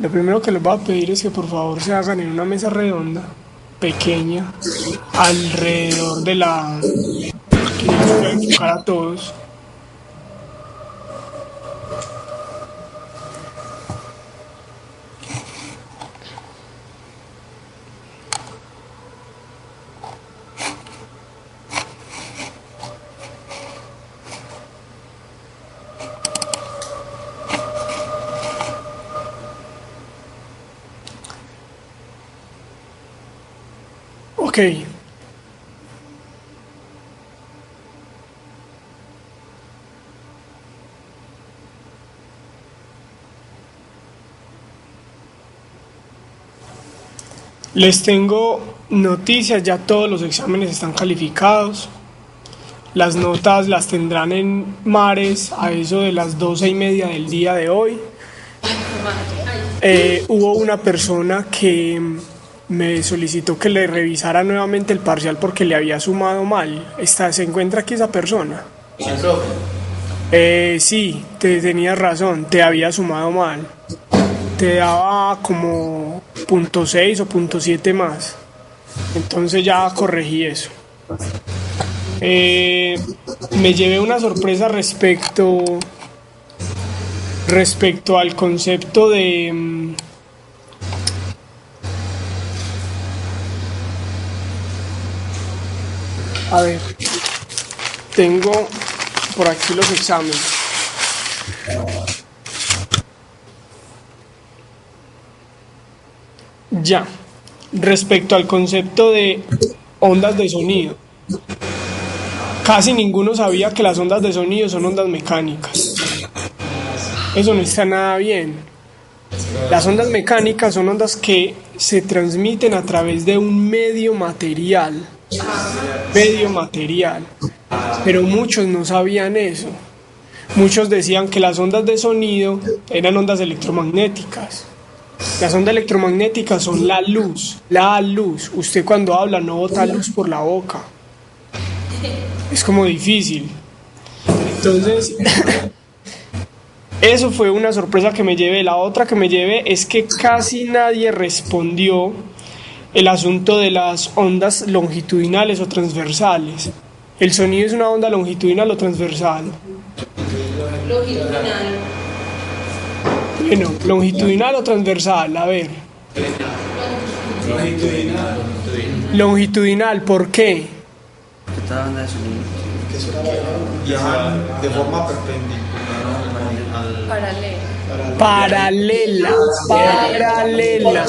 Lo primero que les voy a pedir es que por favor se hagan en una mesa redonda, pequeña, alrededor de la que nos puede enfocar a todos. Ok. Les tengo noticias, ya todos los exámenes están calificados. Las notas las tendrán en Mares a eso de las 12:30 del día de hoy. Hubo una persona que me solicitó que le revisara nuevamente el parcial porque le había sumado mal. ¿Se encuentra aquí esa persona? Sí, profe. Sí, tenías razón, te había sumado mal. Te daba como .6 o .7 más. Entonces ya corregí eso. Me llevé una sorpresa respecto al concepto de a ver, tengo por aquí los exámenes. Ya, respecto al concepto de ondas de sonido, casi ninguno sabía que las ondas de sonido son ondas mecánicas. Eso no está nada bien. Las ondas mecánicas son ondas que se transmiten a través de un medio material, pero muchos no sabían eso. Muchos decían que las ondas de sonido eran ondas electromagnéticas. Las ondas electromagnéticas son la luz. Usted cuando habla no bota luz por la boca. Es como difícil. Entonces, eso fue una sorpresa que me llevé. La otra que me llevé es que casi nadie respondió el asunto de las ondas longitudinales o transversales. ¿El sonido es una onda longitudinal o transversal? Longitudinal. Bueno, longitudinal o transversal, a ver. Longitudinal. Longitudinal, ¿por qué? Esta banda de sonido. Que es viajan de forma perpendicular Paralela. Paralela.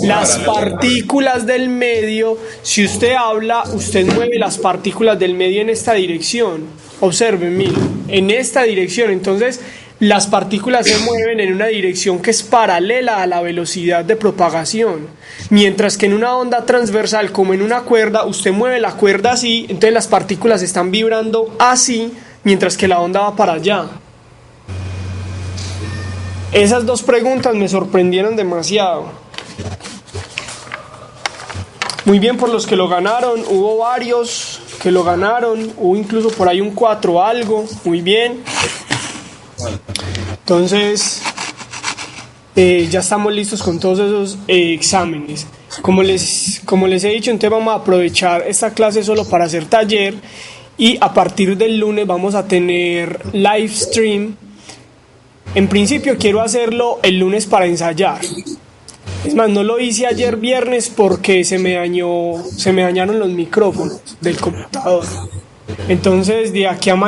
Las partículas del medio, si usted habla, usted mueve las partículas del medio en esta dirección. Observen, miren, en esta dirección. Entonces, las partículas se mueven en una dirección que es paralela a la velocidad de propagación. Mientras que en una onda transversal, como en una cuerda, usted mueve la cuerda así, entonces las partículas están vibrando así, mientras que la onda va para allá. Esas dos preguntas me sorprendieron demasiado. Muy bien por los que lo ganaron, hubo varios que lo ganaron, hubo incluso por ahí un 4 algo, muy bien. Entonces, ya estamos listos con todos esos exámenes. Como les he dicho, entonces vamos a aprovechar esta clase solo para hacer taller y a partir del lunes vamos a tener live stream. En principio quiero hacerlo el lunes para ensayar. Es más, no lo hice ayer viernes porque se me dañaron los micrófonos del computador. Entonces, de aquí al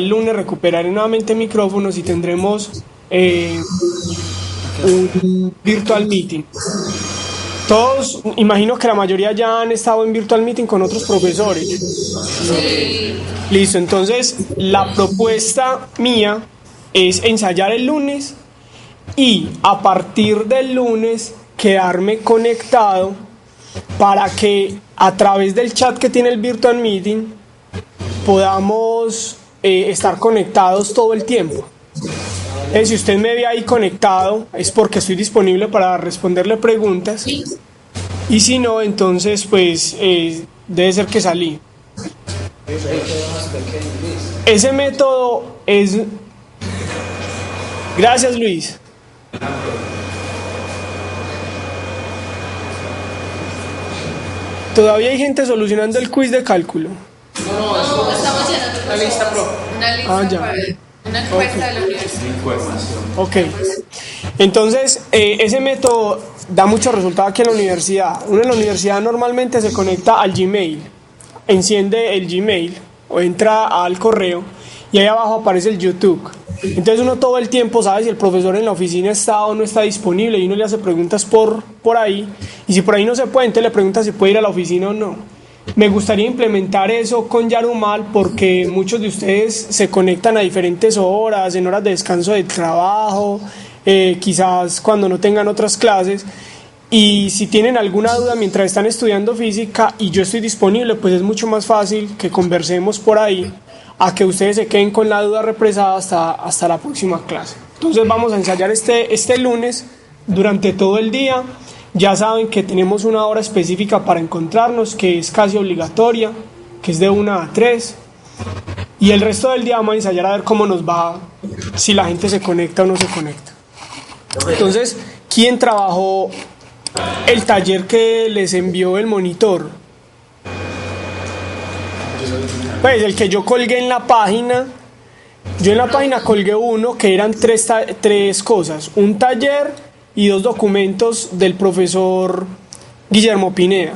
lunes recuperaré nuevamente micrófonos y tendremos un virtual meeting. Todos, imagino que la mayoría ya han estado en virtual meeting con otros profesores. Sí. Listo, entonces la propuesta mía es ensayar el lunes y a partir del lunes quedarme conectado para que a través del chat que tiene el virtual meeting podamos estar conectados todo el tiempo. Si usted me ve ahí conectado es porque estoy disponible para responderle preguntas y si no, entonces pues debe ser que salí. Ese método es... Gracias, Luis. Todavía hay gente solucionando el quiz de cálculo. No, estamos llenando La lista, pro. una lista Ah, ya. para una encuesta de la universidad. Ok. Entonces, ese método da mucho resultado aquí en la universidad. Uno en la universidad normalmente se conecta al Gmail, enciende el Gmail o entra al correo y ahí abajo aparece el YouTube. Entonces uno todo el tiempo sabe si el profesor en la oficina está o no está disponible y uno le hace preguntas por ahí. Y si por ahí no se puede, entonces le pregunta si puede ir a la oficina o no. Me gustaría implementar eso con Yarumal porque muchos de ustedes se conectan a diferentes horas, en horas de descanso del trabajo, quizás cuando no tengan otras clases. Y si tienen alguna duda mientras están estudiando física y yo estoy disponible, pues es mucho más fácil que conversemos por ahí a que ustedes se queden con la duda represada hasta la próxima clase. Entonces vamos a ensayar este lunes durante todo el día. Ya saben que tenemos una hora específica para encontrarnos, que es casi obligatoria, que es de 1 a 3. Y el resto del día vamos a ensayar a ver cómo nos va, si la gente se conecta o no se conecta. Entonces, ¿quién trabajó el taller que les envió el monitor? Pues el que yo colgué en la página. Yo en la página colgué uno que eran tres cosas: un taller y 2 documentos del profesor Guillermo Pineda.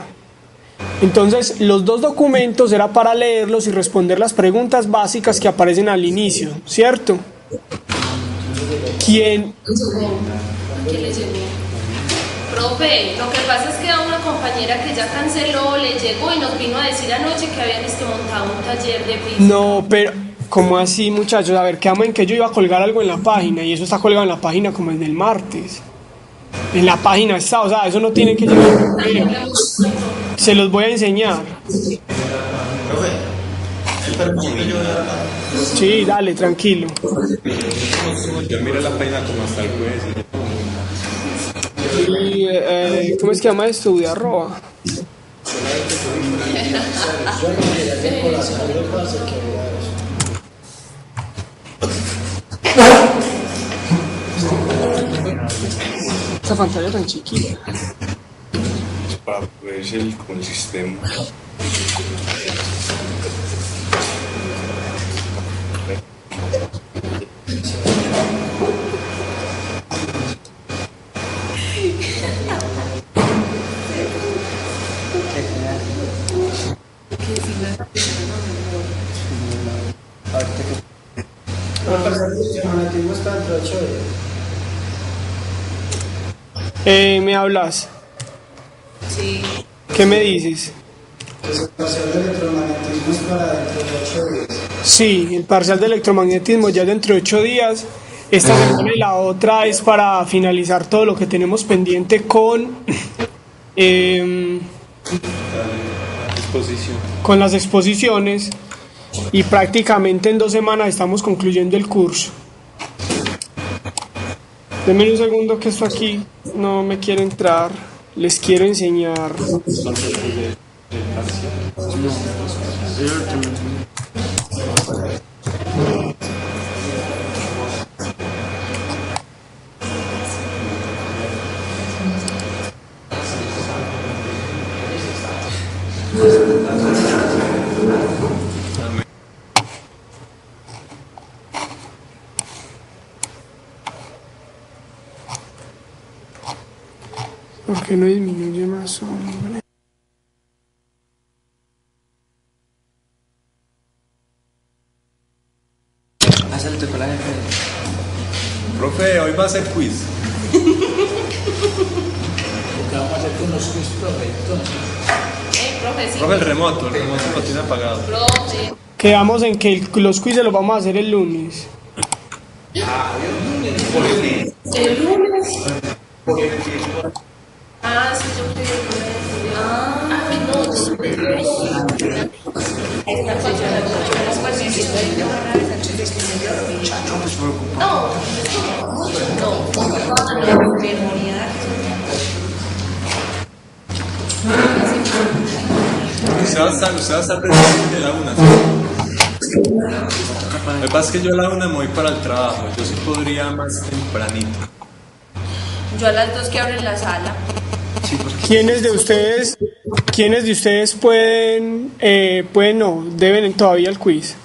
Entonces los 2 documentos era para leerlos y responder las preguntas básicas que aparecen al inicio, ¿cierto? ¿Quién? ¿Quién le llegó? Profe, lo que pasa es que a una compañera que ya canceló le llegó y nos vino a decir anoche que habían montado un taller de física. No, pero ¿cómo así, muchachos? A ver, quedamos en que yo iba a colgar algo en la página y eso está colgado en la página como el del martes. En la página está, o sea, eso no tiene que llegar. Se los voy a enseñar. Profe, el permiso que yo voy a hablar. Sí, dale, tranquilo. Yo miro la página como hasta el jueves. Y, ¿cómo es que llama esto? De arroba. Esta pantalla tan chiquita. Para ver como el sistema. El parcial está dentro de 8 días. ¿Me hablas? Sí. ¿Qué me dices? El parcial de electromagnetismo es para dentro de 8 días. Sí, el parcial de electromagnetismo ya dentro de 8 días. Esta semana y la otra es para finalizar todo lo que tenemos pendiente con las exposiciones y prácticamente en 2 semanas estamos concluyendo el curso. Denme un segundo que esto aquí no me quiere entrar. Les quiero enseñar. ¿Por qué no disminuye más, hombre? Hazle tu cola, jefe. Profe, hoy va a ser quiz. Profe, sí. Profe, el remoto lo tiene apagado. Profe. Quedamos en que los quizzes los vamos a hacer el lunes. ¿El lunes? Ah, sí, yo creo que no. Esta cosa Usted va a estar presente de la una. ¿Sí? Lo que pasa es que yo a la una me voy para el trabajo. Yo sí podría más tempranito. Yo a las 2 que abren la sala. ¿Quiénes de ustedes pueden no, deben todavía el quiz?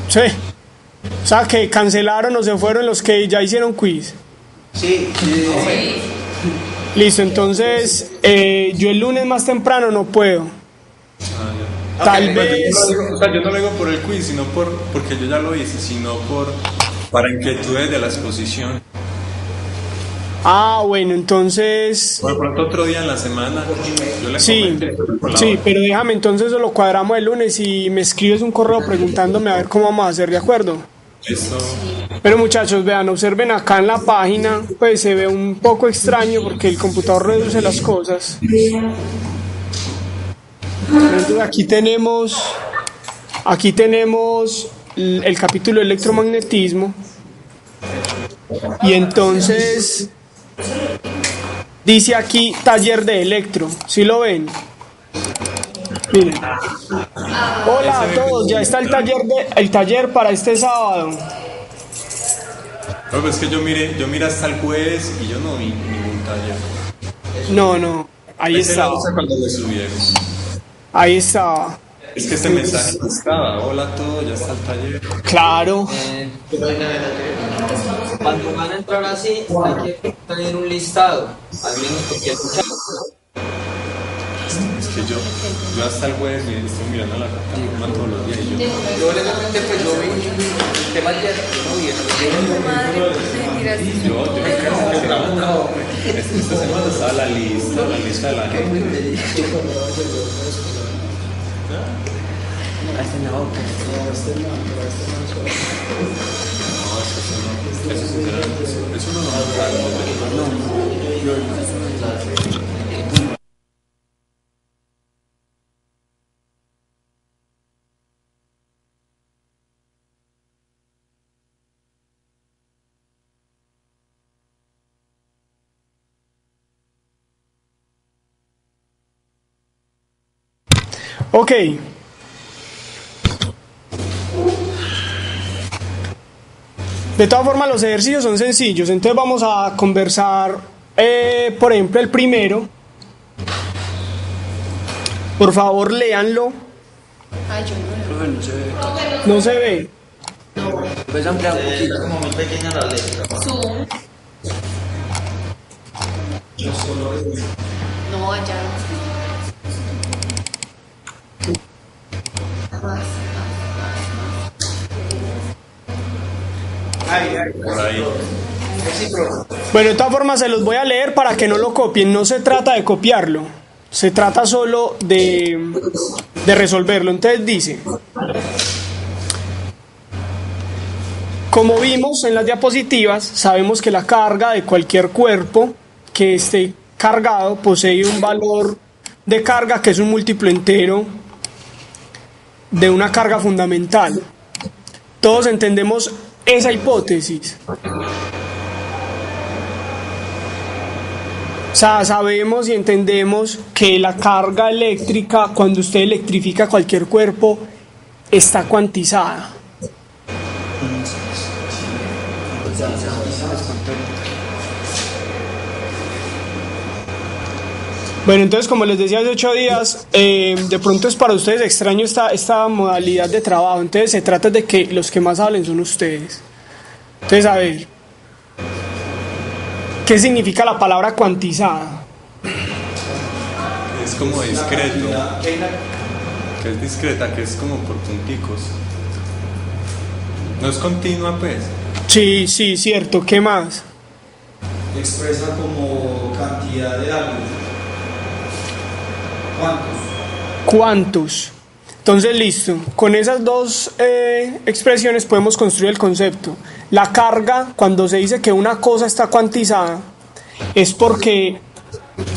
Sí. O sea, que cancelaron o se fueron los que ya hicieron quiz. Sí. Listo, entonces yo el lunes más temprano no puedo. Tal vez. Yo no lo digo por el quiz, sino porque yo ya lo hice, sino para inquietudes de la exposición. Ah, bueno, entonces. Por pronto otro día en la semana. Yo le Sí, comenté, sí, pero déjame, entonces lo cuadramos el lunes y me escribes un correo preguntándome a ver cómo vamos a hacer, ¿de acuerdo? Eso. Pero muchachos, vean, observen acá en la página, pues se ve un poco extraño porque el computador reduce las cosas. Entonces aquí tenemos el capítulo de electromagnetismo y entonces dice aquí taller de electro, ¿sí lo ven? Miren. Hola a todos, ya está el taller para este sábado. No, pues es que yo miré hasta el jueves y yo no vi ningún taller. No, ahí estaba. Cuando lo subieron. Ahí estaba. Es que este mensaje no estaba. Hola a todos, ya está el taller. Claro. Cuando van a entrar así, hay que tener un listado, al menos porque escuchar. Es que yo hasta el jueves me estoy mirando la plataforma todos los días y yo. Yo legalmente pues yo vi el tema ayer, yo no vi Yo me creo que grabamos. Esta semana estaba la lista de la gente. Eso no Ok. De todas formas, los ejercicios son sencillos. Entonces vamos a conversar, por ejemplo, el primero. Por favor, léanlo. Ay, yo no. no se ve. No se ve. Puedes ampliar un Es poquito. como muy pequeña la letra. Zoom. No, allá. por ahí. Bueno, de todas formas, se los voy a leer para que no lo copien. No se trata de copiarlo. Se trata solo de resolverlo. Entonces dice: como vimos en las diapositivas, sabemos que la carga de cualquier cuerpo que esté cargado posee un valor de carga que es un múltiplo entero de una carga fundamental. Todos entendemos esa hipótesis. O sea, sabemos y entendemos que la carga eléctrica, cuando usted electrifica cualquier cuerpo, está cuantizada. Bueno, entonces, como les decía hace 8 días, de pronto es para ustedes extraño esta modalidad de trabajo. Entonces, se trata de que los que más hablen son ustedes. Entonces, a ver, ¿qué significa la palabra cuantizada? Es como discreto. Que es discreta, que es como por punticos. No es continua, pues. Sí, cierto. ¿Qué más? Expresa como cantidad de algo. ¿Cuántos? Entonces, listo. Con esas dos expresiones podemos construir el concepto. La carga, cuando se dice que una cosa está cuantizada, es porque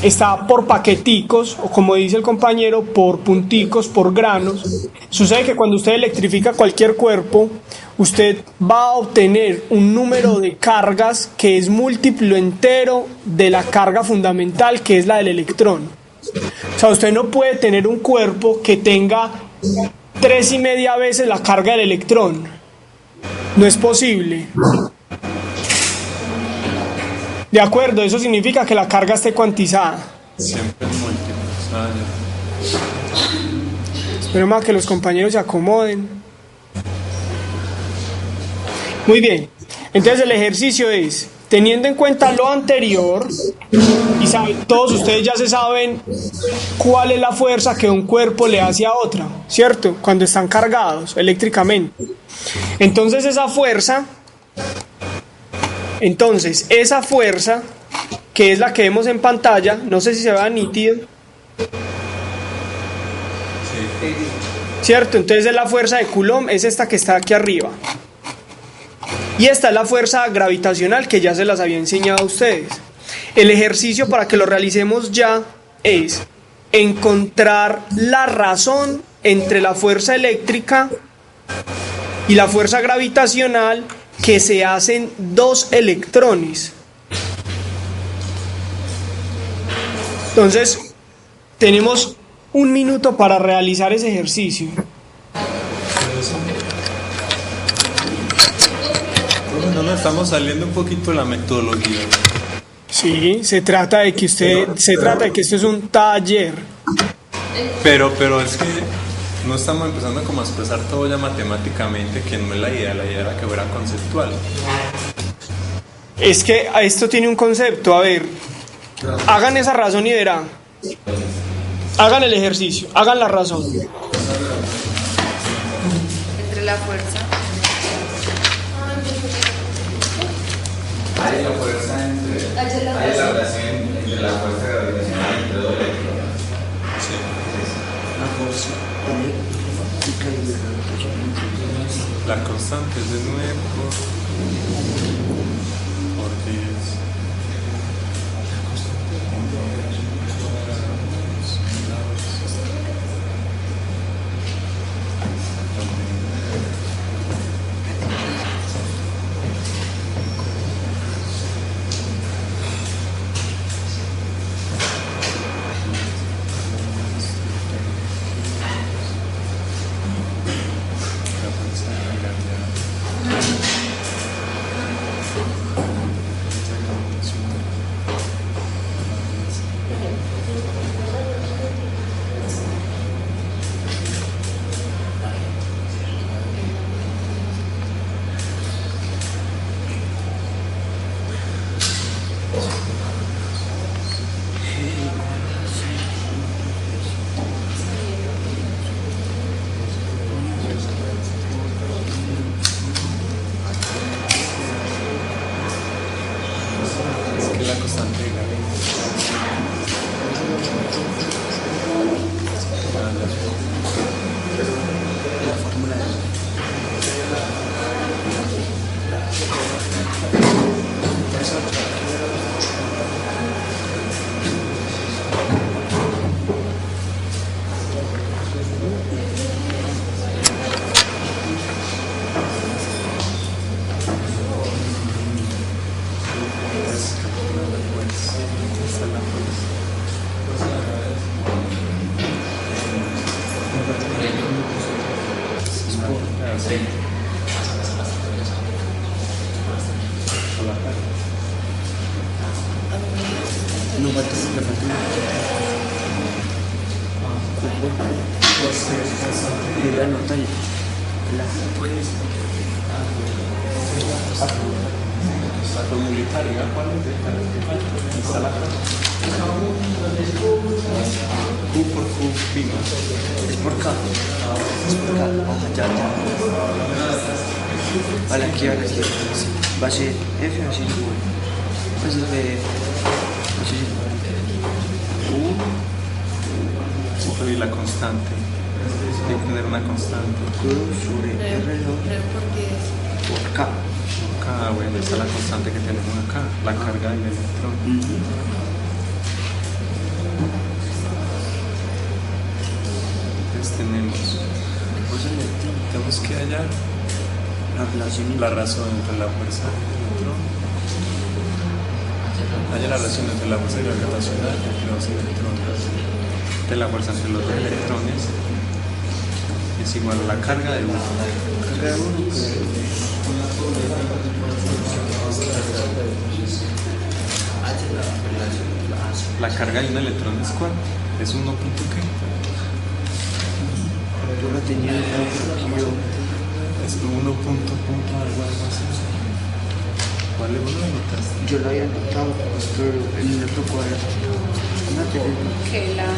está por paqueticos, o como dice el compañero, por punticos, por granos. Sucede que cuando usted electrifica cualquier cuerpo, usted va a obtener un número de cargas que es múltiplo entero de la carga fundamental, que es la del electrón. O sea, usted no puede tener un cuerpo que tenga 3,5 veces la carga del electrón. No es posible. De acuerdo, eso significa que la carga esté cuantizada. Siempre es múltiples. Esperemos a que los compañeros se acomoden. Muy bien. Entonces el ejercicio es, teniendo en cuenta lo anterior, y todos ustedes ya se saben cuál es la fuerza que un cuerpo le hace a otra, ¿cierto? Cuando están cargados eléctricamente. Entonces esa fuerza, que es la que vemos en pantalla, no sé si se vea nítido, ¿cierto? Entonces es la fuerza de Coulomb, es esta que está aquí arriba. Y esta es la fuerza gravitacional que ya se las había enseñado a ustedes. El ejercicio para que lo realicemos ya es encontrar la razón entre la fuerza eléctrica y la fuerza gravitacional que se hacen dos electrones. Entonces, tenemos 1 minuto para realizar ese ejercicio. No, estamos saliendo un poquito de la metodología. Sí, se trata de que esto es un taller. Pero es que no estamos empezando como a expresar todo ya matemáticamente, que no es la idea era que fuera conceptual. Es que esto tiene un concepto, a ver, hagan esa razón y verán. Hagan el ejercicio, hagan la razón. Entre la fuerza. Hay la fuerza hay la relación entre la fuerza gravitacional entre dos electrones. Sí. La fuerza eléctrica y la gravitación. La constante es de 9 por 10. La constante de La fórmula de no falta la falta de la nota la comunitaria, ¿cuál es? Está la Q por Q prima. es por K, ya. Vale, aquí, va a ser F o así, va a ser B, así. Y la constante. Hay que tener una constante. Q sobre R por K. K, bueno, esa es la constante que tenemos acá, la carga del electrón. Entonces tenemos que hallar la razón entre la fuerza del electrón. Haya la relación entre la fuerza gravitacional y los electrones. De la fuerza entre los dos electrones es igual a la carga de uno. carga de un electrón es cuánto? ¿Es 1 punto qué? Yo la tenía en el Es 1 punto algo así. ¿Cuál es la mitad? yo la había anotado, pero en el otro cuaderno. No te Que la...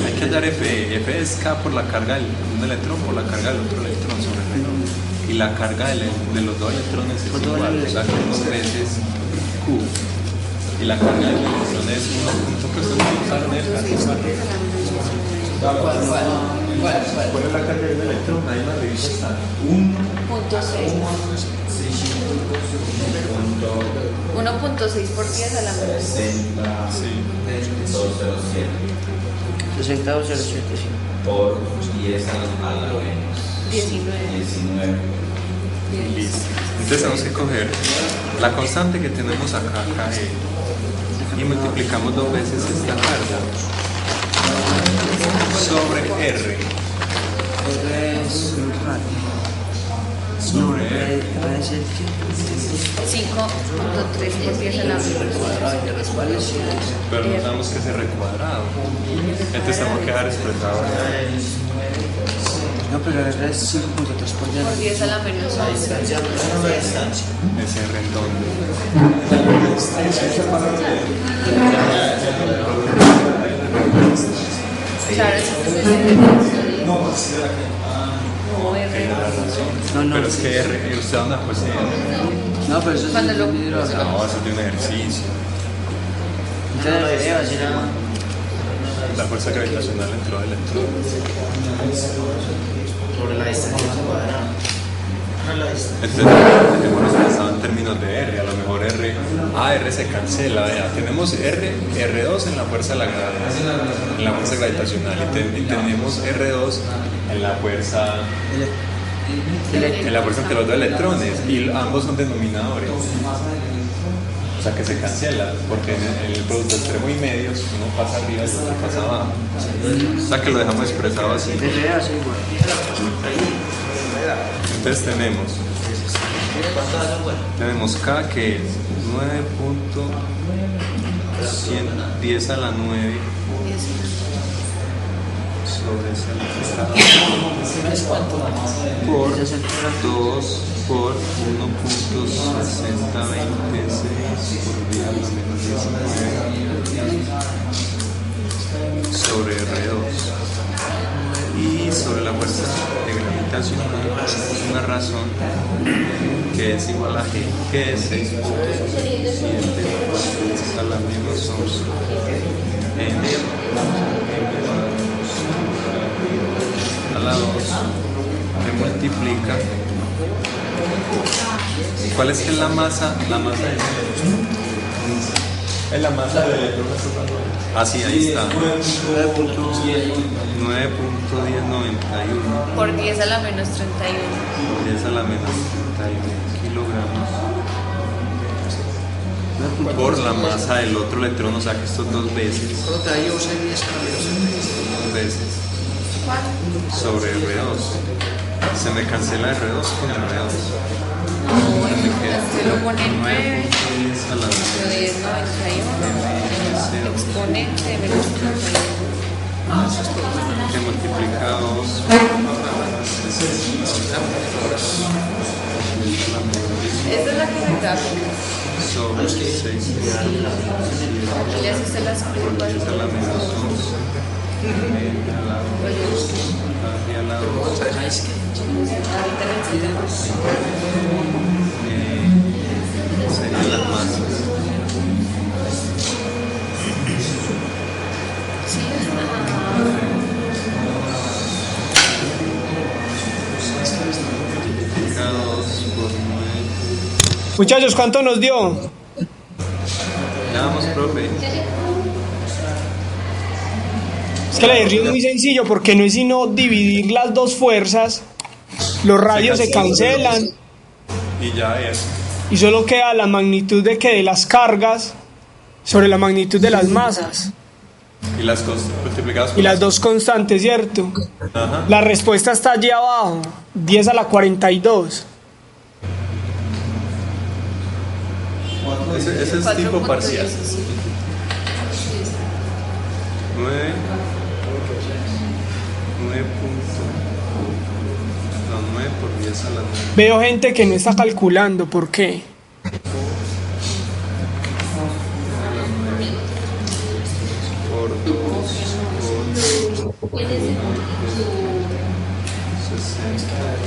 Hay que hallar F. F es K por la carga de un electrón por la carga del otro electrón sobre el electrón. Y la carga de los dos electrones es igual, o sea que es 2 veces Q. Y la carga del electrón es 1 punto que usted no usa en el caso. ¿Cuál es la carga del electrón? Ahí en la revista está 1.6 por 10 a la menos 60,075 por 10 a la menos 19. 19. Listo. Entonces tenemos que coger la constante que tenemos acá, KE, y multiplicamos 2 veces esta carga sobre R. Sobre R. 5.3 por 10 a la menos. Pero no sabemos que es R cuadrado. Entonces tenemos que dejar expresado No, pero la verdad es 5.3 por Por 10 a la menos 11. ese R en donde. Claro, ese es el R. No, R. No, Pero es que R, usted da una cosa. no, pero eso es Cuando lo- No, eso es de un ejercicio. Entonces, Eva, si no, La fuerza gravitacional entró del electrón. Sobre la distancia cuadrada. Entonces, dejémonos pensado en términos de R. A lo mejor R, R se cancela. Vea, tenemos R2 en la fuerza de la gravedad, en la fuerza gravitacional, y tenemos R2 en la fuerza entre los dos electrones, y ambos son denominadores. O sea que se cancela, porque en el producto extremo y medios uno pasa arriba y el otro pasa abajo. O sea que lo dejamos expresado así. desde hace igual. Entonces tenemos K, que es 9.10 a la 9 sobre por 2 por 1.6026 por 10 a la menos 19 sobre R2. Y sobre la fuerza de gravitación es una razón que es igual a G, que es 6.7 a la menos 11 M a la 2 que multiplica. ¿Cuál es que es la masa? La masa del electrón. Es la masa del electrón. Ah, sí, ahí está. 9.1091 Por 10 a la menos 31. 10 a la menos 31 kilogramos por la masa del otro electrón, o sea que esto es 2 veces. 2 veces sobre R2. Se me cancela R2 con R2. Se lo pone 9. 10 a la 10, 91. Exponente de menos 31. que multiplica 2 Esta es la que me gráfica. sobre 6 Aquí ya se usted las curvas. 10 a la menos 11 a la 2 Ahorita le enseño. serían las masas. Multiplica 2 por 9. Muchachos, ¿cuánto nos dio? Ya vamos, profe. Es que la de Río es muy sencillo porque no es sino dividir las dos fuerzas, los radios se cancelan Y ya es. y solo queda la magnitud de las cargas sobre la magnitud de las masas Y las multiplicadas por y las dos constantes, ¿cierto? Ajá. La respuesta está allí abajo, 10 a la 42. Ese es tipo parcial. 4.17. 9 por 10 a la 9. Veo gente que no está calculando, ¿por qué? Por 2 por 60,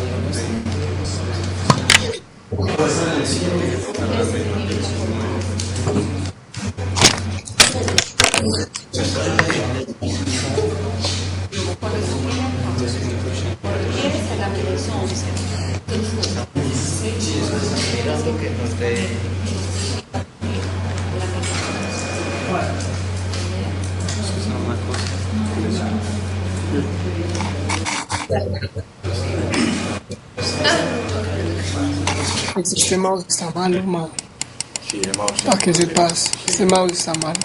Este mouse está malo, hermano. Para que sepas, este mouse está malo.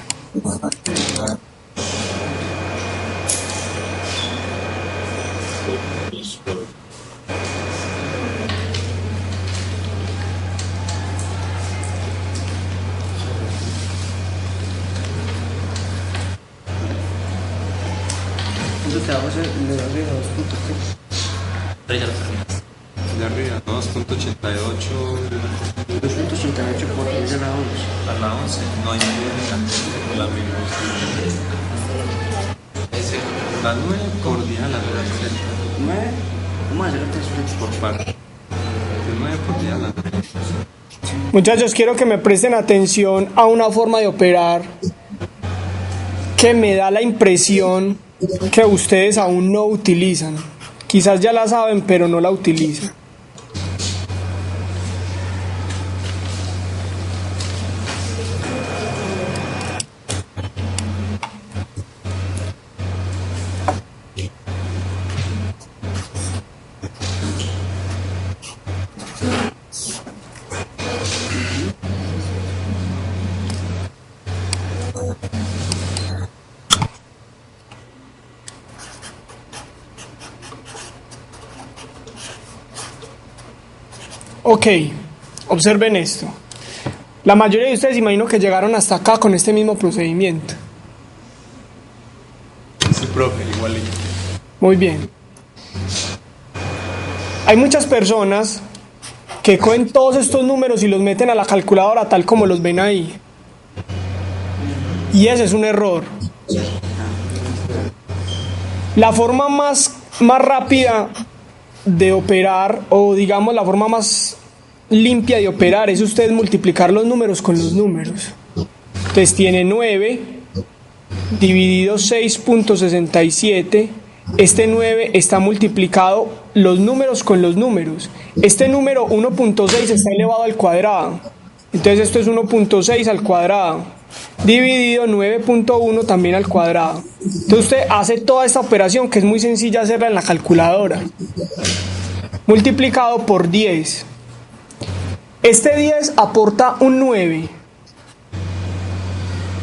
¿Cuánto te vamos a hacer? Le doy a 2 puntos. de arriba, 2.88 2.88 por 10 a la 11. a la 11, no hay la misma. La 9 por 10 a la 9. 9, vamos a hacer 3 puntos Por parte. De 9 por 10 a la 9. Muchachos, quiero que me presten atención a una forma de operar que me da la impresión que ustedes aún no utilizan. Quizás ya la saben, pero no la utilizan. Ok, observen esto. La mayoría de ustedes imagino que llegaron hasta acá con este mismo procedimiento. Sí, profe, igualito. Muy bien. Hay muchas personas que cogen todos estos números y los meten a la calculadora tal como los ven ahí. Y ese es un error. La forma más rápida de operar, o digamos la forma más limpia de operar, es ustedes multiplicar los números con los números. Entonces tiene 9 dividido 6.67. Este 9 está multiplicado los números con los números. Este número 1.6 está elevado al cuadrado. Entonces esto es 1.6 al cuadrado dividido 9.1 también al cuadrado. Entonces usted hace toda esta operación, que es muy sencilla hacerla en la calculadora, multiplicado por 10. Este 10 aporta un 9.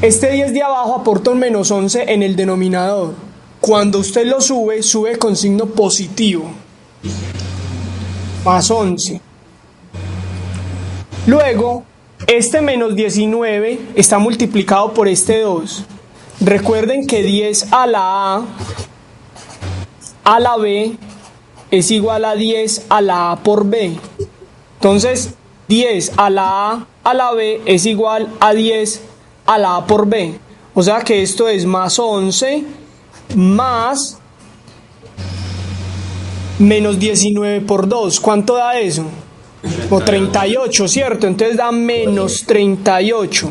Este 10 de abajo aporta un menos 11 en el denominador. Cuando usted lo sube, sube con signo positivo. Más 11. Luego, este menos 19 está multiplicado por este 2. Recuerden que 10 a la la B es igual a 10 a la A por B. Entonces, 10 a la B es igual a 10 a la A por B. O sea que esto es más 11 más menos 19 por 2. ¿Cuánto da eso? O 38, ¿cierto? Entonces da menos 38.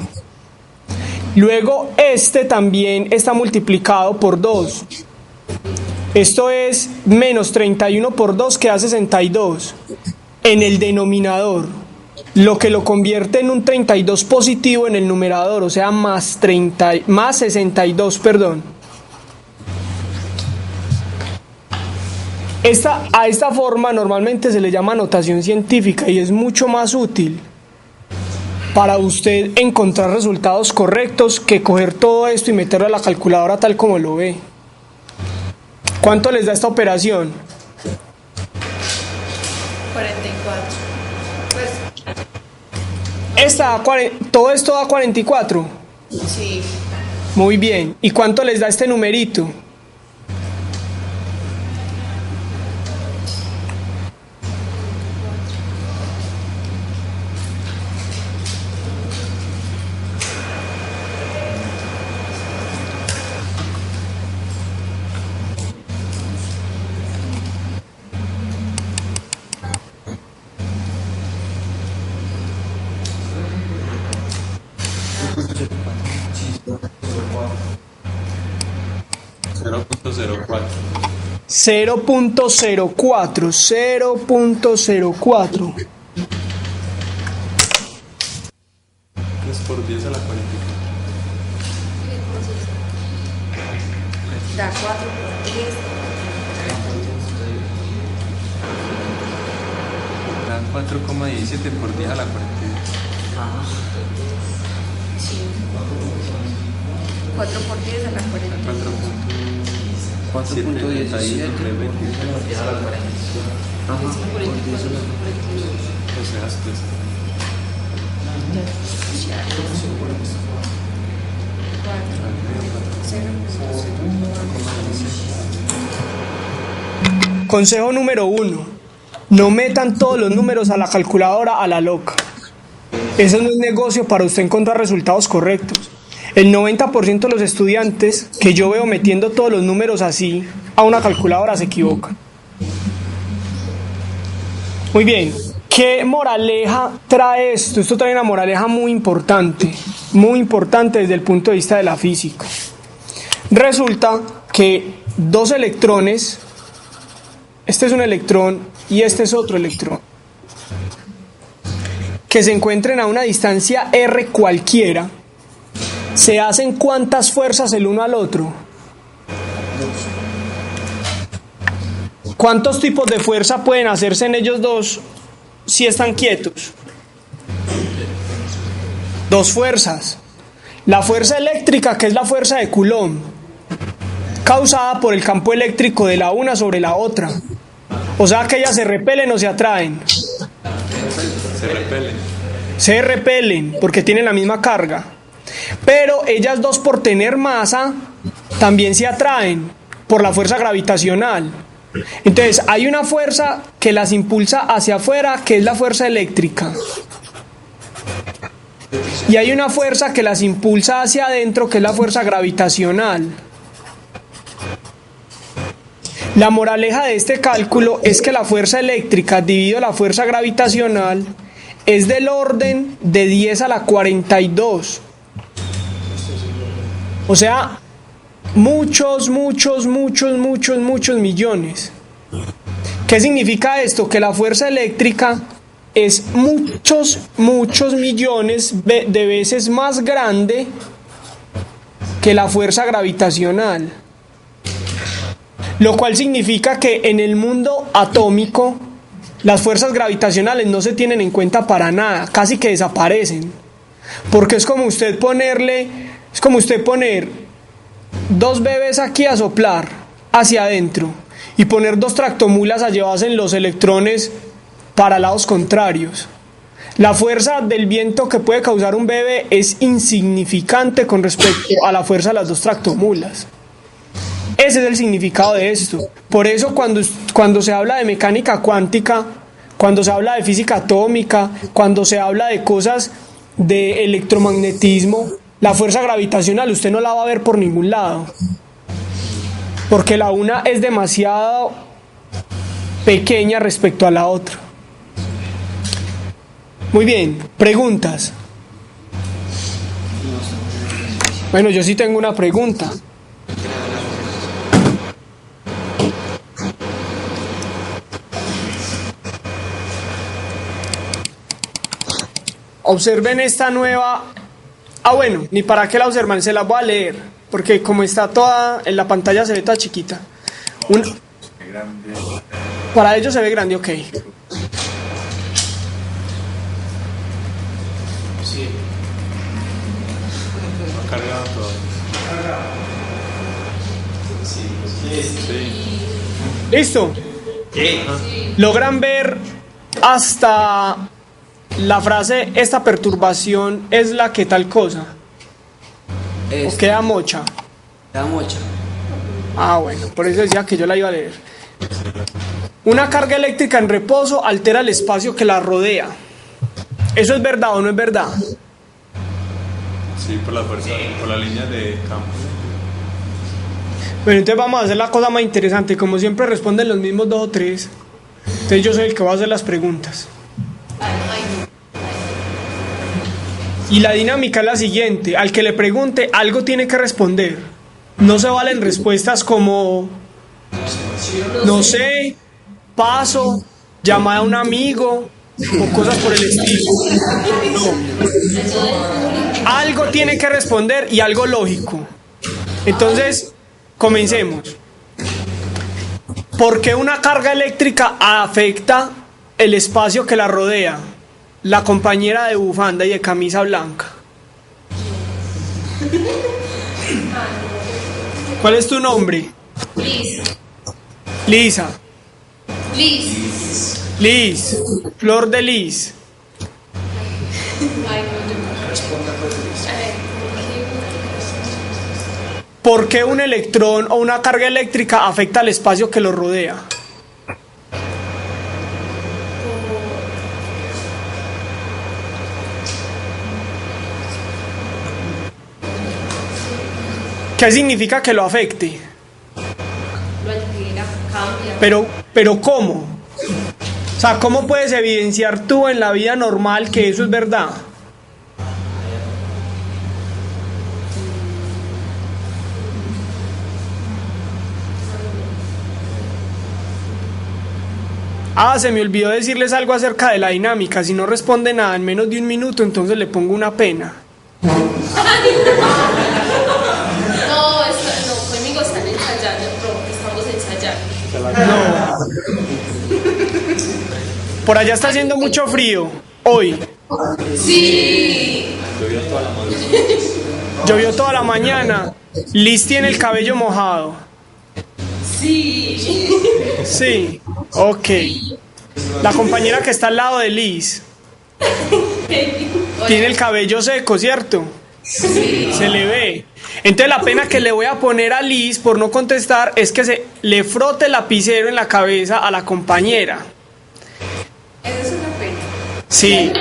Luego este también está multiplicado por 2. Esto es menos 31 por 2, que da 62 en el denominador, lo que lo convierte en un 32 positivo en el numerador, o sea, más 62, perdón. A esta forma normalmente se le llama notación científica y es mucho más útil para usted encontrar resultados correctos que coger todo esto y meterlo a la calculadora tal como lo ve. ¿Cuánto les da esta operación? 44. Pues, Todo esto da 44. sí. Muy bien. ¿Y cuánto les da este numerito? Cero punto cero cuatro. 0.04. 3 por 10 a la 40. Da 4 por 10. Dan 4,17 por 10 a la 42. 4 por 10 a la 40. 4.17 por 10 a la 40. Ajá, por 10 a la 42. O sea, hasta Consejo número 1. No metan todos los números a la calculadora a la loca. Eso no es negocio para usted encontrar resultados correctos. El 90% de los estudiantes que yo veo metiendo todos los números así a una calculadora se equivocan. Muy bien. ¿Qué moraleja trae esto? Esto trae una moraleja muy importante desde el punto de vista de la física. Resulta que dos electrones, este es un electrón y este es otro electrón, que se encuentren a una distancia r cualquiera, se hacen ¿cuántas fuerzas el uno al otro? ¿Cuántos tipos de fuerza pueden hacerse en ellos dos si están quietos? 2 fuerzas. La fuerza eléctrica, que es la fuerza de Coulomb, causada por el campo eléctrico de la una sobre la otra. O sea que ellas se repelen o se atraen. se repelen. Se repelen porque tienen la misma carga. Pero ellas dos, por tener masa, también se atraen por la fuerza gravitacional. Entonces hay una fuerza que las impulsa hacia afuera, que es la fuerza eléctrica, y hay una fuerza que las impulsa hacia adentro, que es la fuerza gravitacional. La moraleja de este cálculo es que la fuerza eléctrica dividido la fuerza gravitacional es del orden de 10 a la 42. O sea, muchos millones. ¿Qué significa esto? Que la fuerza eléctrica es muchos millones de veces más grande que la fuerza gravitacional. Lo cual significa que en el mundo atómico las fuerzas gravitacionales no se tienen en cuenta para nada, casi que desaparecen. Porque es como usted poner 2 bebés aquí a soplar hacia adentro y poner 2 tractomulas a llevarse los electrones para lados contrarios. La fuerza del viento que puede causar un bebé es insignificante con respecto a la fuerza de las 2 tractomulas. Ese es el significado de esto. Por eso cuando se habla de mecánica cuántica, cuando se habla de física atómica, cuando se habla de cosas de electromagnetismo, la fuerza gravitacional usted no la va a ver por ningún lado, porque la una es demasiado pequeña respecto a la otra. Muy bien, preguntas. Bueno, yo sí tengo una pregunta. Observen esta nueva... bueno, ni para qué la observan, se la voy a leer, porque como está toda en la pantalla se ve toda chiquita. Para ellos se ve grande, ok. Sí. Cargado todo. Sí. ¿Listo? ¿Logran ver hasta la frase esta perturbación es la que tal cosa? ¿O queda mocha? Da mocha. Ah, bueno, por eso decía que yo la iba a leer. Una carga eléctrica en reposo altera el espacio que la rodea. ¿Eso es verdad o no es verdad? Sí, por la fuerza, por la línea de campo. Bueno, entonces vamos a hacer la cosa más interesante. Como siempre responden los mismos 2 o 3. Entonces yo soy el que va a hacer las preguntas. Y la dinámica es la siguiente. Al que le pregunte, algo tiene que responder. No se valen respuestas como no sé, paso, llamar a un amigo o cosas por el estilo. No. Algo tiene que responder y algo lógico. Entonces, comencemos. ¿Por qué una carga eléctrica afecta el espacio que la rodea? La compañera de bufanda y de camisa blanca. ¿Cuál es tu nombre? Liz. Lisa. Liz. Liz. Flor de Liz. Ay, no, yo no respondo. ¿Por qué un electrón o una carga eléctrica afecta al espacio que lo rodea? ¿Qué significa que lo afecte? Lo altera, cambia. Pero ¿cómo? O sea, ¿cómo puedes evidenciar tú en la vida normal que eso es verdad? Ah, se me olvidó decirles algo acerca de la dinámica. Si no responde nada en menos de 1 minuto, entonces le pongo una pena. No, conmigo están ensayando, estamos ensayando. No. Por allá está haciendo mucho frío. Hoy. Sí. Llovió toda la mañana. Liz tiene el cabello mojado. Sí. Sí. Ok. La compañera que está al lado de Liz tiene el cabello seco, ¿cierto? Sí. Se le ve. Entonces la pena que le voy a poner a Liz por no contestar es que se le frote el lapicero en la cabeza a la compañera. Eso es una pena. Sí,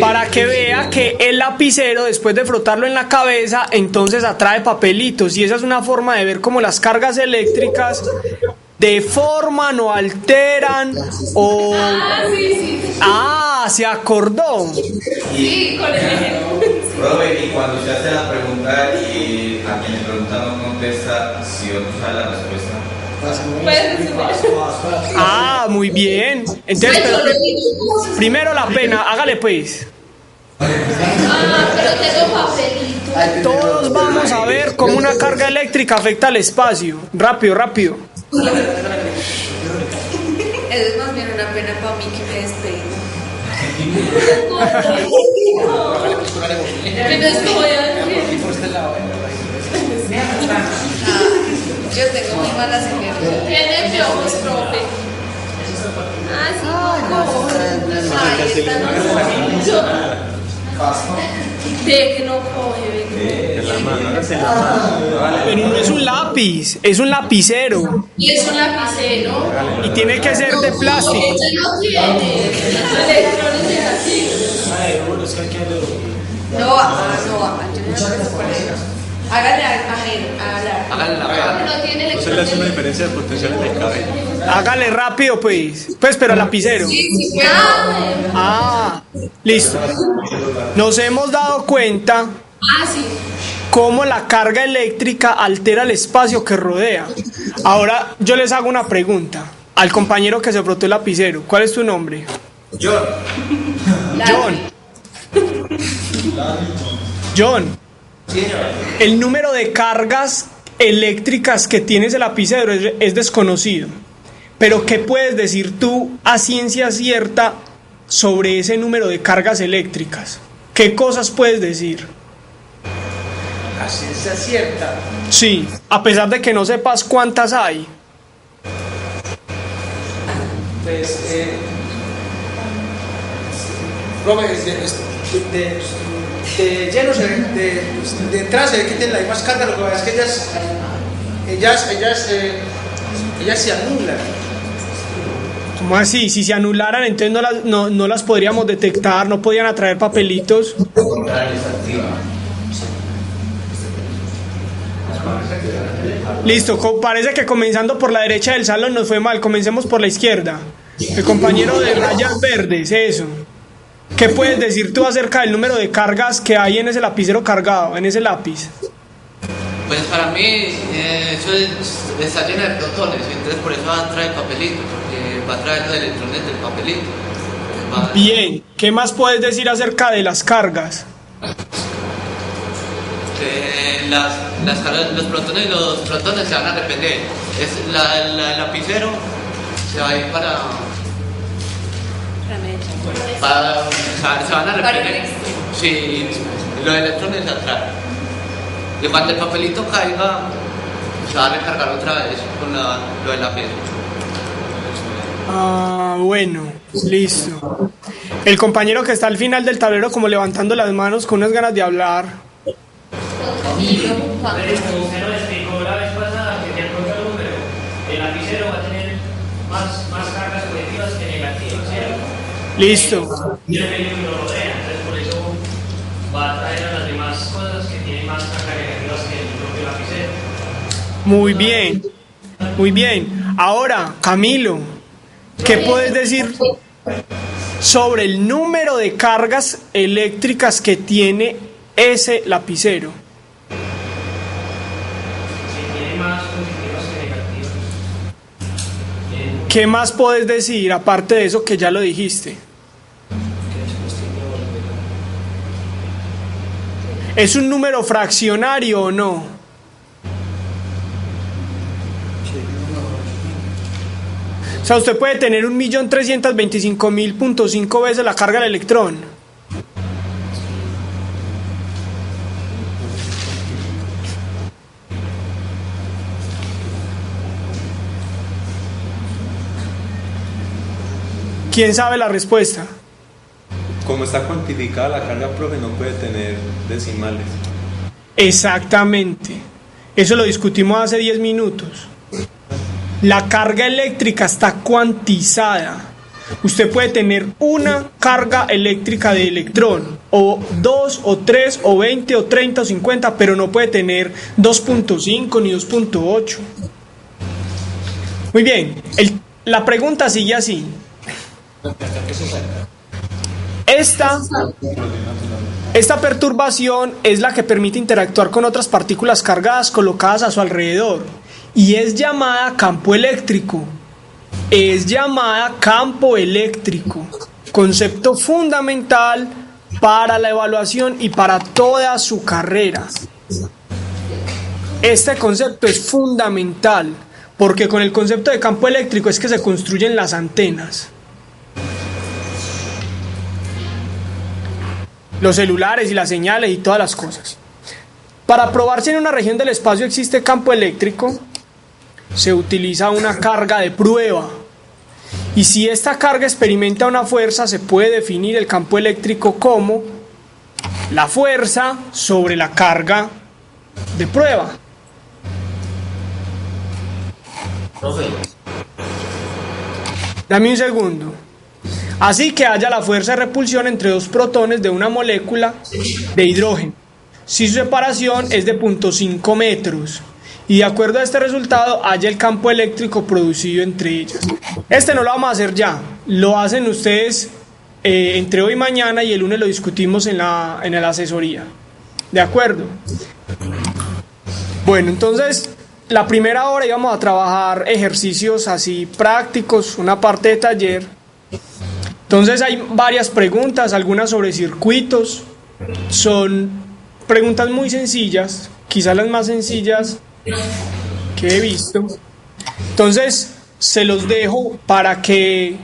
para que vea que el lapicero, después de frotarlo en la cabeza, entonces atrae papelitos. Y esa es una forma de ver cómo las cargas eléctricas deforman o alteran o... Sí. Ah, se acordó. Sí, con el ejemplo. Profe, y cuando usted hace la pregunta y a quien le pregunta no contesta, si otro sabe la respuesta. Ah, muy bien. Entonces, primero la pena, hágale pues. Pero tengo papelito. Todos vamos a ver cómo una carga eléctrica afecta al espacio. Rápido. Eso es más bien una pena para mí que me despedido. ¿Qué me estoy haciendo? Yo tengo muy malas energías. Tiene piojos, profe. Ay, esta no. De que no coge, ve. En la mano, hágase en la mano. Vale. Pero no es un lápiz, es un lapicero. Y es un lapicero. Y tiene que ser de plástico. Ella no tiene electrones negativos. No, yo no sé cuál es. Hágale a Háganle la prueba. No tiene No se le hace una electrones. diferencia de potencial en el cabello. Hágale rápido pues. Pues pero lapicero. Sí, Ah, listo. Nos hemos dado cuenta Sí. cómo la carga eléctrica altera el espacio que rodea. Ahora yo les hago una pregunta al compañero que se frotó el lapicero. ¿Cuál es tu nombre? John. El número de cargas eléctricas que tienes el lapicero es desconocido. Pero ¿qué puedes decir tú a ciencia cierta sobre ese número de cargas eléctricas? ¿Qué cosas puedes decir? A ciencia cierta. Sí, a pesar de que no sepas cuántas hay. Pues, profe, llenos de entrada se ve que tienen la misma carga, lo que pasa es que ellas se anulan. ¿Cómo así? Si se anularan, entonces no las podríamos detectar, no podían atraer papelitos. Listo, parece que comenzando por la derecha del salón nos fue mal, comencemos por la izquierda. El compañero de rayas verdes, eso. ¿Qué puedes decir tú acerca del número de cargas que hay en ese lapicero cargado, en ese lápiz? Pues para mí eso está lleno de protones, entonces por eso va a traer papelito, porque va a traer los electrones del papelito. Bien, ¿qué más puedes decir acerca de las cargas? Las cargas, los protones se van a repeler. El lapicero se va a ir se van a repeler. Sí, los electrones atrás. Y cuando el papelito caiga, se va a recargar otra vez con lo de la piedra. Bueno, listo. El compañero que está al final del tablero como levantando las manos con unas ganas de hablar. Usted nos explicó la vez pasada que de acuerdo al número, el lapicero va a tener más cargas positivas que negativas, ¿cierto? Listo. Y el medio que lo rodea, entonces por eso va a traer a las demás cosas que tienen más cargas negativas que el propio lapicero. Muy bien, muy bien. Ahora, Camilo, ¿qué puedes decir sobre el número de cargas eléctricas que tiene ese lapicero? ¿Qué más puedes decir aparte de eso que ya lo dijiste? ¿Es un número fraccionario o no? O sea, usted puede tener 1.325.000.5 veces la carga del electrón. ¿Quién sabe la respuesta? Como está cuantificada la carga, profe, no puede tener decimales. Exactamente. Eso lo discutimos hace 10 minutos. La carga eléctrica está cuantizada. Usted puede tener una carga eléctrica de electrón, o 2, o 3, o 20, o 30, o 50, pero no puede tener 2.5 ni 2.8. Muy bien, la pregunta sigue así. Esta perturbación es la que permite interactuar con otras partículas cargadas colocadas a su alrededor y es llamada campo eléctrico. Es llamada campo eléctrico, concepto fundamental para la evaluación y para toda su carrera. Este concepto es fundamental porque con el concepto de campo eléctrico es que se construyen las antenas. Los celulares y las señales y todas las cosas. Para probar si en una región del espacio existe campo eléctrico, se utiliza una carga de prueba. Y si esta carga experimenta una fuerza, se puede definir el campo eléctrico como la fuerza sobre la carga de prueba. Dame un segundo. Así que haya la fuerza de repulsión entre dos protones de una molécula de hidrógeno, si su separación es de 0.5 metros, y de acuerdo a este resultado haya el campo eléctrico producido entre ellas. Este no lo vamos a hacer ya, lo hacen ustedes entre hoy y mañana y el lunes lo discutimos en la asesoría. ¿De acuerdo? Bueno, entonces la primera hora íbamos a trabajar ejercicios así prácticos, una parte de taller. Entonces hay varias preguntas, algunas sobre circuitos, son preguntas muy sencillas, quizás las más sencillas que he visto. Entonces se los dejo para que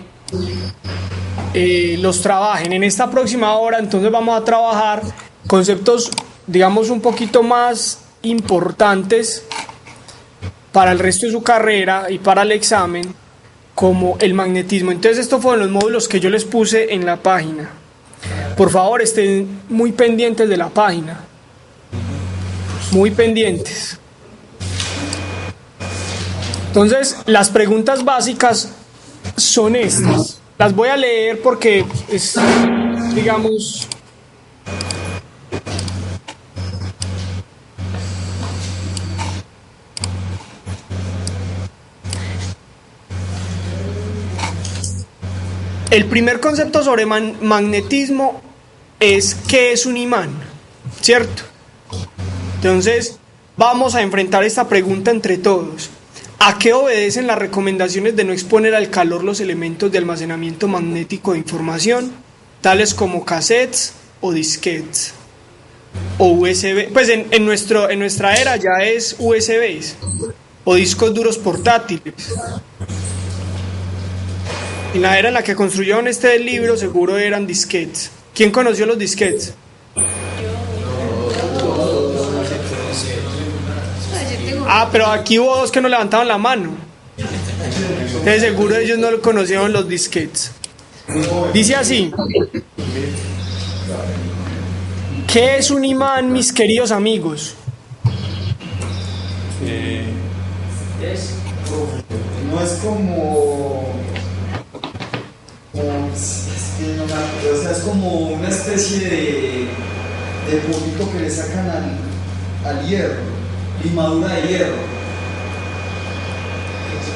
los trabajen. En esta próxima hora entonces vamos a trabajar conceptos, digamos, un poquito más importantes para el resto de su carrera y para el examen, como el magnetismo. Entonces estos fueron los módulos que yo les puse en la página. Por favor, estén muy pendientes de la página. Muy pendientes. Entonces, las preguntas básicas son estas. Las voy a leer porque es, digamos... El primer concepto sobre magnetismo es ¿qué es un imán? ¿Cierto? Entonces, vamos a enfrentar esta pregunta entre todos. ¿A qué obedecen las recomendaciones de no exponer al calor los elementos de almacenamiento magnético de información, tales como cassettes o disquetes? O USB, pues en nuestra era ya es USBs o discos duros portátiles. En la era en la que construyeron este libro seguro eran disquetes. ¿Quién conoció los disquetes? Ah, pero aquí hubo dos que no levantaban la mano. Entonces seguro ellos no conocieron los disquetes. Dice así: ¿qué es un imán, mis queridos amigos? No es como... o sea, es como una especie de polvito que le sacan al hierro, limadura de hierro.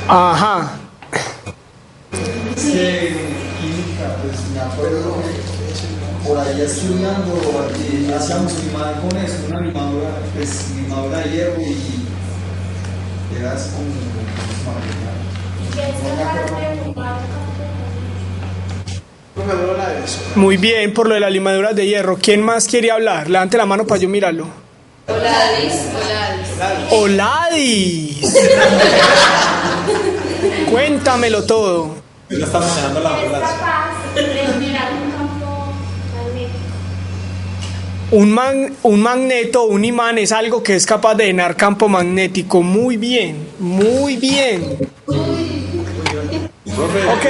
Ajá. Es que en química, pues me acuerdo que por ahí estudiando hacíamos limar con eso, una limadura, pues limadura de hierro y era así como Muy bien, por lo de las limaduras de hierro. ¿Quién más quiere hablar? Levante la mano para yo mirarlo. Oladis. Cuéntamelo todo. Ya estamos llenando la ambulancia. Un magneto, un imán es algo que es capaz de llenar campo magnético. Muy bien, muy bien. Ok,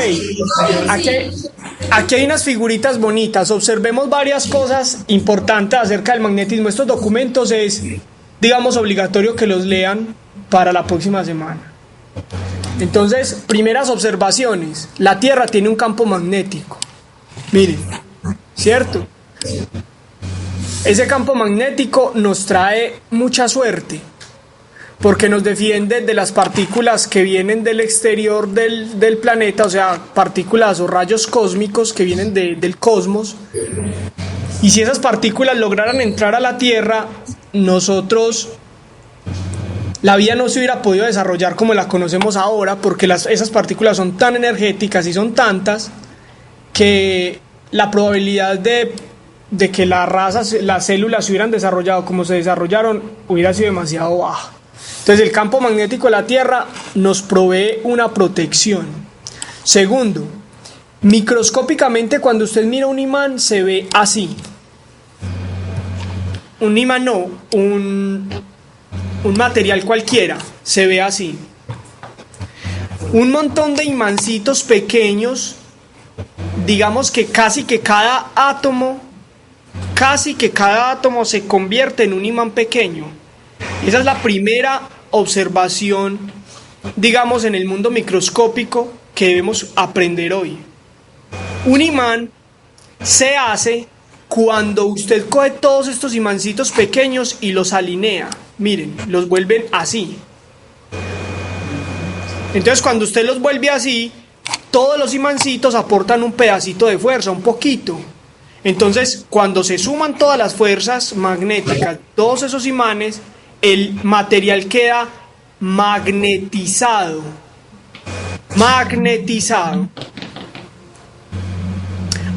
aquí hay unas figuritas bonitas. Observemos varias cosas importantes acerca del magnetismo. Estos documentos es, digamos, obligatorio que los lean para la próxima semana. Entonces, primeras observaciones. La Tierra tiene un campo magnético. Miren, ¿cierto? Ese campo magnético nos trae mucha suerte, porque nos defiende de las partículas que vienen del exterior del planeta, o sea, partículas o rayos cósmicos que vienen del cosmos. Y si esas partículas lograran entrar a la Tierra, la vida no se hubiera podido desarrollar como la conocemos ahora, porque esas partículas son tan energéticas y son tantas que la probabilidad de que las células se hubieran desarrollado como se desarrollaron hubiera sido demasiado baja. Entonces el campo magnético de la Tierra nos provee una protección. Segundo, microscópicamente cuando usted mira un imán se ve así. Un imán no, un material cualquiera se ve así. Un montón de imancitos pequeños, digamos que casi que cada átomo se convierte en un imán pequeño. Esa es la primera observación, digamos, en el mundo microscópico que debemos aprender hoy. Un imán se hace cuando usted coge todos estos imancitos pequeños y los alinea. Miren, los vuelven así. Entonces, cuando usted los vuelve así, todos los imancitos aportan un pedacito de fuerza, un poquito. Entonces, cuando se suman todas las fuerzas magnéticas, todos esos imanes, el material queda magnetizado. Magnetizado.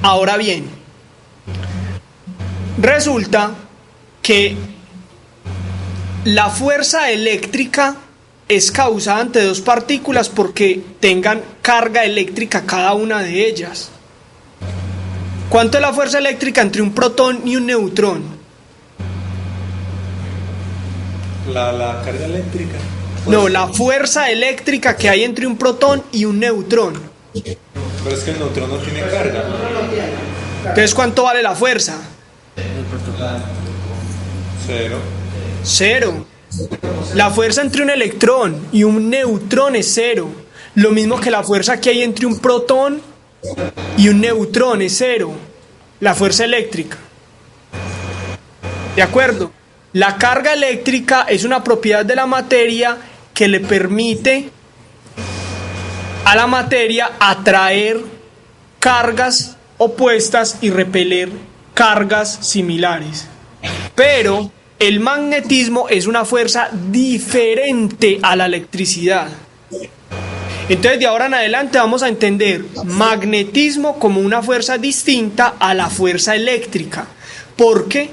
Ahora bien, resulta que la fuerza eléctrica es causada entre dos partículas porque tengan carga eléctrica cada una de ellas. ¿Cuánto es la fuerza eléctrica entre un protón y un neutrón? La carga eléctrica. No, la fuerza eléctrica que hay entre un protón y un neutrón. Pero es que el neutrón no tiene carga. Entonces, ¿cuánto vale la fuerza? Cero. Cero. La fuerza entre un electrón y un neutrón es cero. Lo mismo que la fuerza que hay entre un protón y un neutrón es cero. La fuerza eléctrica. ¿De acuerdo? La carga eléctrica es una propiedad de la materia que le permite a la materia atraer cargas opuestas y repeler cargas similares. Pero el magnetismo es una fuerza diferente a la electricidad. Entonces, de ahora en adelante vamos a entender magnetismo como una fuerza distinta a la fuerza eléctrica. Porque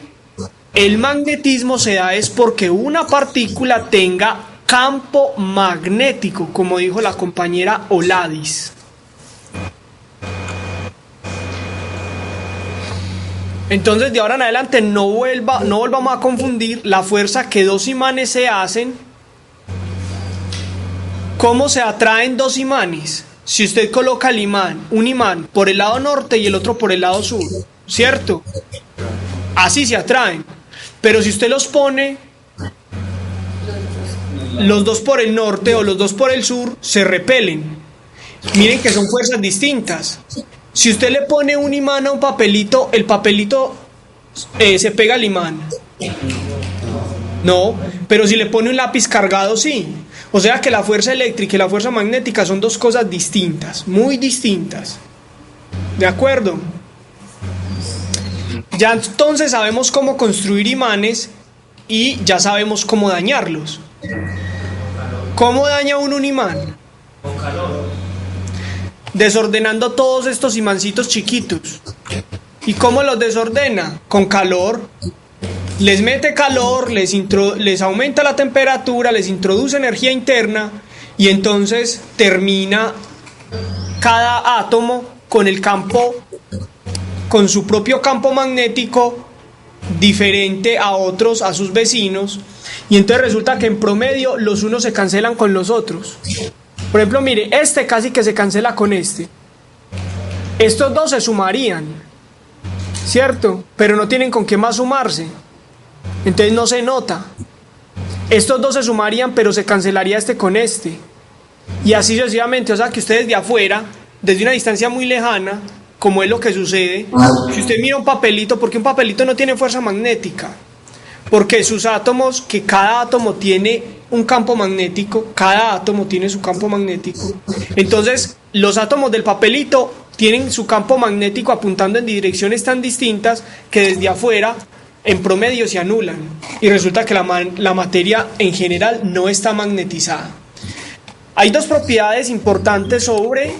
el magnetismo se da es porque una partícula tenga campo magnético, como dijo la compañera Oladis. Entonces, de ahora en adelante no volvamos a confundir la fuerza que dos imanes se hacen. ¿Cómo se atraen dos imanes? Si usted coloca un imán por el lado norte y el otro por el lado sur, ¿cierto? Así se atraen. Pero si usted los pone los dos por el norte o los dos por el sur, se repelen. Miren que son fuerzas distintas. Si usted le pone un imán a un papelito, el papelito se pega al imán. No, pero si le pone un lápiz cargado, sí. O sea que la fuerza eléctrica y la fuerza magnética son dos cosas distintas, muy distintas. ¿De acuerdo? Ya entonces sabemos cómo construir imanes y ya sabemos cómo dañarlos. ¿Cómo daña uno un imán? Con calor. Desordenando todos estos imancitos chiquitos. ¿Y cómo los desordena? Con calor. Les mete calor, les aumenta la temperatura, les introduce energía interna y entonces termina cada átomo con el campo, con su propio campo magnético diferente a otros, a sus vecinos, y entonces resulta que en promedio los unos se cancelan con los otros. Por ejemplo, mire, este casi que se cancela con este. Estos dos se sumarían, ¿cierto? Pero no tienen con qué más sumarse. Entonces no se nota. Estos dos se sumarían, pero se cancelaría este con este. Y así sucesivamente. O sea que ustedes de afuera, desde una distancia muy lejana, como es lo que sucede, si usted mira un papelito, porque un papelito no tiene fuerza magnética, porque sus átomos, que cada átomo tiene un campo magnético, cada átomo tiene su campo magnético, entonces los átomos del papelito tienen su campo magnético apuntando en direcciones tan distintas que desde afuera en promedio se anulan y resulta que la materia en general no está magnetizada. Hay dos propiedades importantes sobre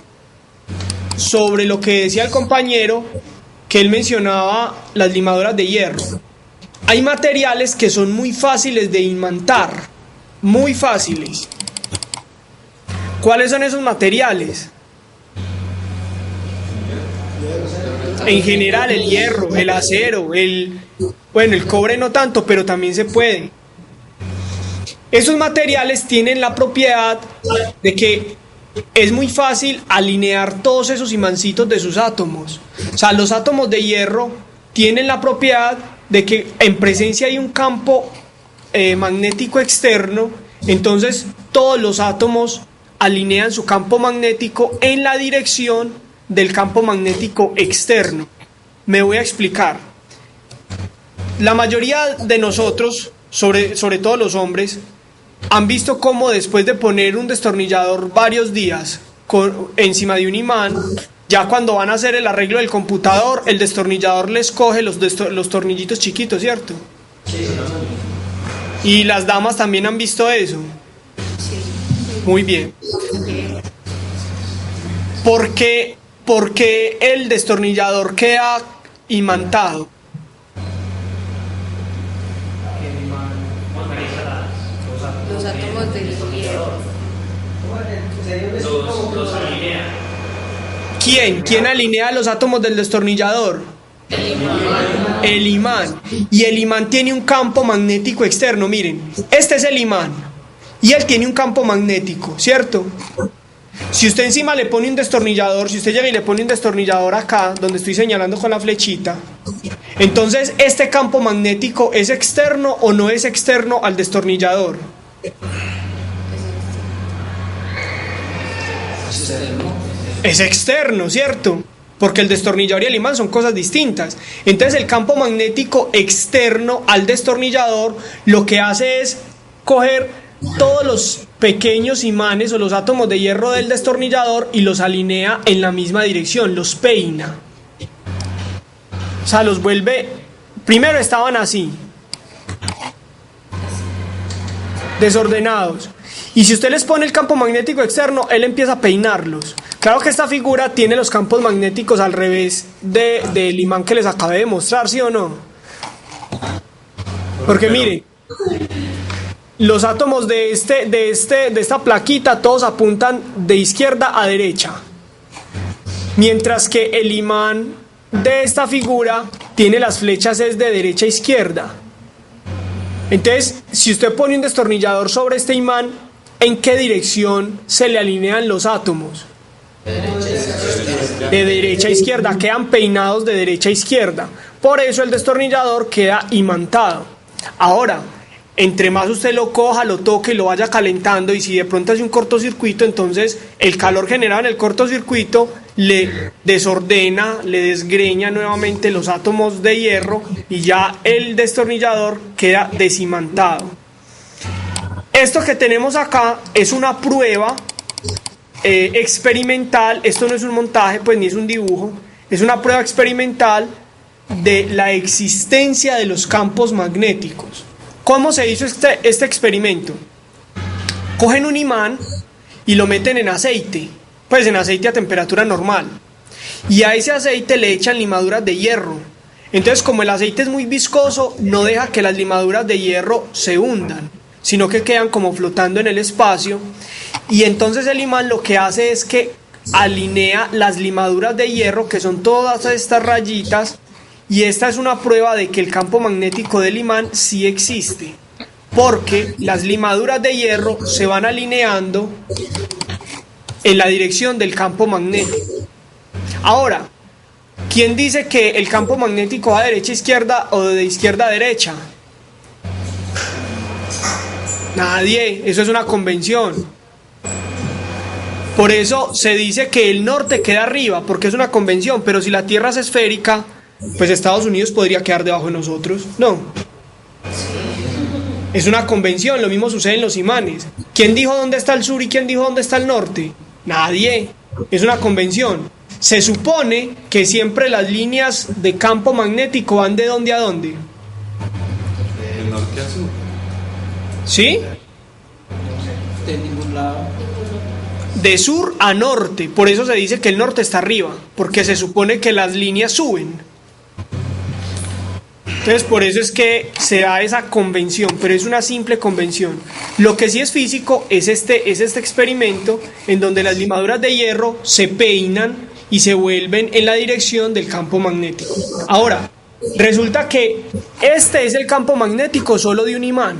lo que decía el compañero, que él mencionaba las limadoras de hierro. Hay materiales que son muy fáciles de imantar, muy fáciles. ¿Cuáles son esos materiales? En general el hierro, el acero, el cobre no tanto, pero también se puede. Esos materiales tienen la propiedad de que es muy fácil alinear todos esos imancitos de sus átomos. O sea, los átomos de hierro tienen la propiedad de que en presencia hay un campo magnético externo, entonces todos los átomos alinean su campo magnético en la dirección del campo magnético externo. Me voy a explicar. La mayoría de nosotros, sobre todo los hombres, han visto cómo después de poner un destornillador varios días encima de un imán, ya cuando van a hacer el arreglo del computador, el destornillador les coge los tornillitos chiquitos, ¿cierto? Y las damas también han visto eso. Muy bien. ¿Por qué el destornillador queda imantado? Los átomos del hierro. Los alinea. ¿Quién alinea los átomos del destornillador? El imán. Y el imán tiene un campo magnético externo. Miren, este es el imán y él tiene un campo magnético, ¿cierto? Si usted encima le pone un destornillador, si usted llega y le pone un destornillador acá, donde estoy señalando con la flechita, entonces este campo magnético ¿es externo o no es externo al destornillador? Es externo, ¿cierto? Porque el destornillador y el imán son cosas distintas. Entonces el campo magnético externo al destornillador lo que hace es coger todos los pequeños imanes o los átomos de hierro del destornillador y los alinea en la misma dirección, los peina. O sea, los vuelve... Primero estaban así, desordenados. Y si usted les pone el campo magnético externo, él empieza a peinarlos. Claro que esta figura tiene los campos magnéticos al revés del imán que les acabé de mostrar, ¿sí o no? Porque mire, los átomos de esta plaquita todos apuntan de izquierda a derecha, mientras que el imán de esta figura tiene las flechas es de derecha a izquierda. Entonces, si usted pone un destornillador sobre este imán, ¿en qué dirección se le alinean los átomos? De derecha a izquierda, quedan peinados de derecha a izquierda. Por eso el destornillador queda imantado. Ahora, entre más usted lo coja, lo toque y lo vaya calentando, y si de pronto hace un cortocircuito, entonces el calor generado en el cortocircuito le desordena, le desgreña nuevamente los átomos de hierro y ya el destornillador queda desimantado. Esto que tenemos acá es una prueba experimental. Esto no es un montaje, pues, ni es un dibujo, es una prueba experimental de la existencia de los campos magnéticos. ¿Cómo se hizo este experimento? Cogen un imán y lo meten en aceite, pues en aceite a temperatura normal, y a ese aceite le echan limaduras de hierro. Entonces, como el aceite es muy viscoso, no deja que las limaduras de hierro se hundan, sino que quedan como flotando en el espacio, y entonces el imán lo que hace es que alinea las limaduras de hierro, que son todas estas rayitas, y esta es una prueba de que el campo magnético del imán sí existe, porque las limaduras de hierro se van alineando en la dirección del campo magnético. Ahora, ¿quién dice que el campo magnético va de derecha a izquierda o de izquierda a derecha? Nadie, eso es una convención. Por eso se dice que el norte queda arriba, porque es una convención, pero si la Tierra es esférica, pues Estados Unidos podría quedar debajo de nosotros. No. Es una convención, lo mismo sucede en los imanes. ¿Quién dijo dónde está el sur y quién dijo dónde está el norte? Nadie. Es una convención. Se supone que siempre las líneas de campo magnético van de dónde a dónde. De norte a sur. ¿Sí? De ningún lado. De sur a norte. Por eso se dice que el norte está arriba, porque se supone que las líneas suben. Entonces, por eso es que se da esa convención, pero es una simple convención. Lo que sí es físico es este experimento en donde las limaduras de hierro se peinan y se vuelven en la dirección del campo magnético. Ahora, resulta que este es el campo magnético solo de un imán,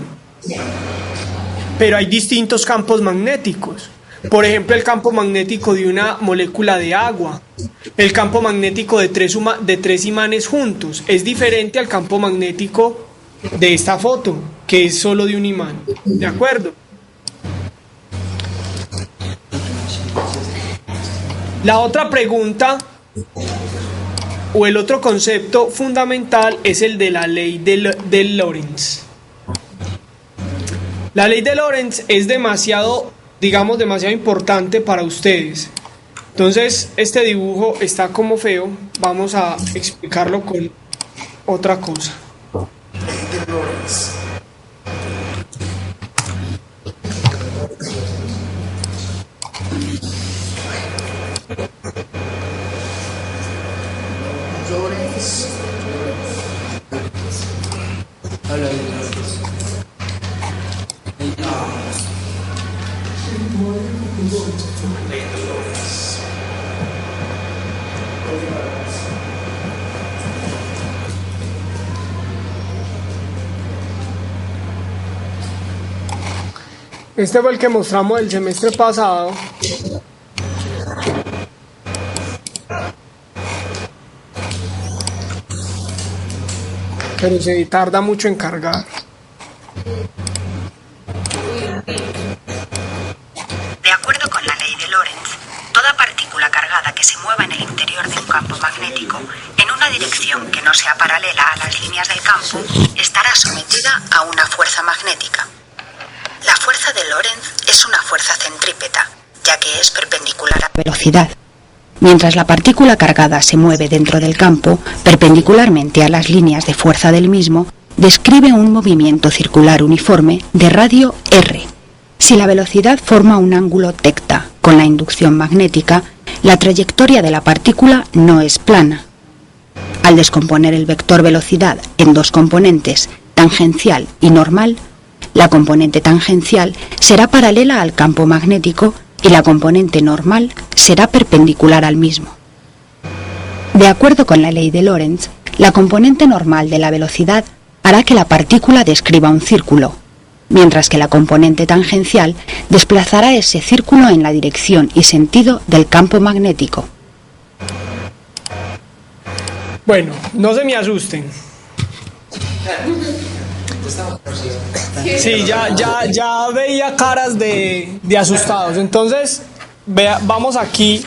pero hay distintos campos magnéticos. Por ejemplo, el campo magnético de una molécula de agua, el campo magnético de tres imanes juntos, es diferente al campo magnético de esta foto, que es solo de un imán. ¿De acuerdo? La otra pregunta o el otro concepto fundamental es el de la ley de Lorentz. La ley de Lorentz es demasiado importante para ustedes. Entonces, este dibujo está como feo. Vamos a explicarlo con otra cosa. Este fue el que mostramos el semestre pasado, pero se tarda mucho en cargar. De acuerdo con la ley de Lorentz, toda partícula cargada que se mueva en el interior de un campo magnético en una dirección que no sea paralela a las líneas del campo estará sometida a una fuerza magnética. La fuerza de Lorentz es una fuerza centrípeta, ya que es perpendicular a la velocidad. Mientras la partícula cargada se mueve dentro del campo, perpendicularmente a las líneas de fuerza del mismo, describe un movimiento circular uniforme de radio r. Si la velocidad forma un ángulo tecta con la inducción magnética, la trayectoria de la partícula no es plana. Al descomponer el vector velocidad en dos componentes, tangencial y normal, la componente tangencial será paralela al campo magnético y la componente normal será perpendicular al mismo. De acuerdo con la ley de Lorentz, la componente normal de la velocidad hará que la partícula describa un círculo, mientras que la componente tangencial desplazará ese círculo en la dirección y sentido del campo magnético. Bueno, no se me asusten. Sí, ya veía caras de asustados. Entonces, vamos aquí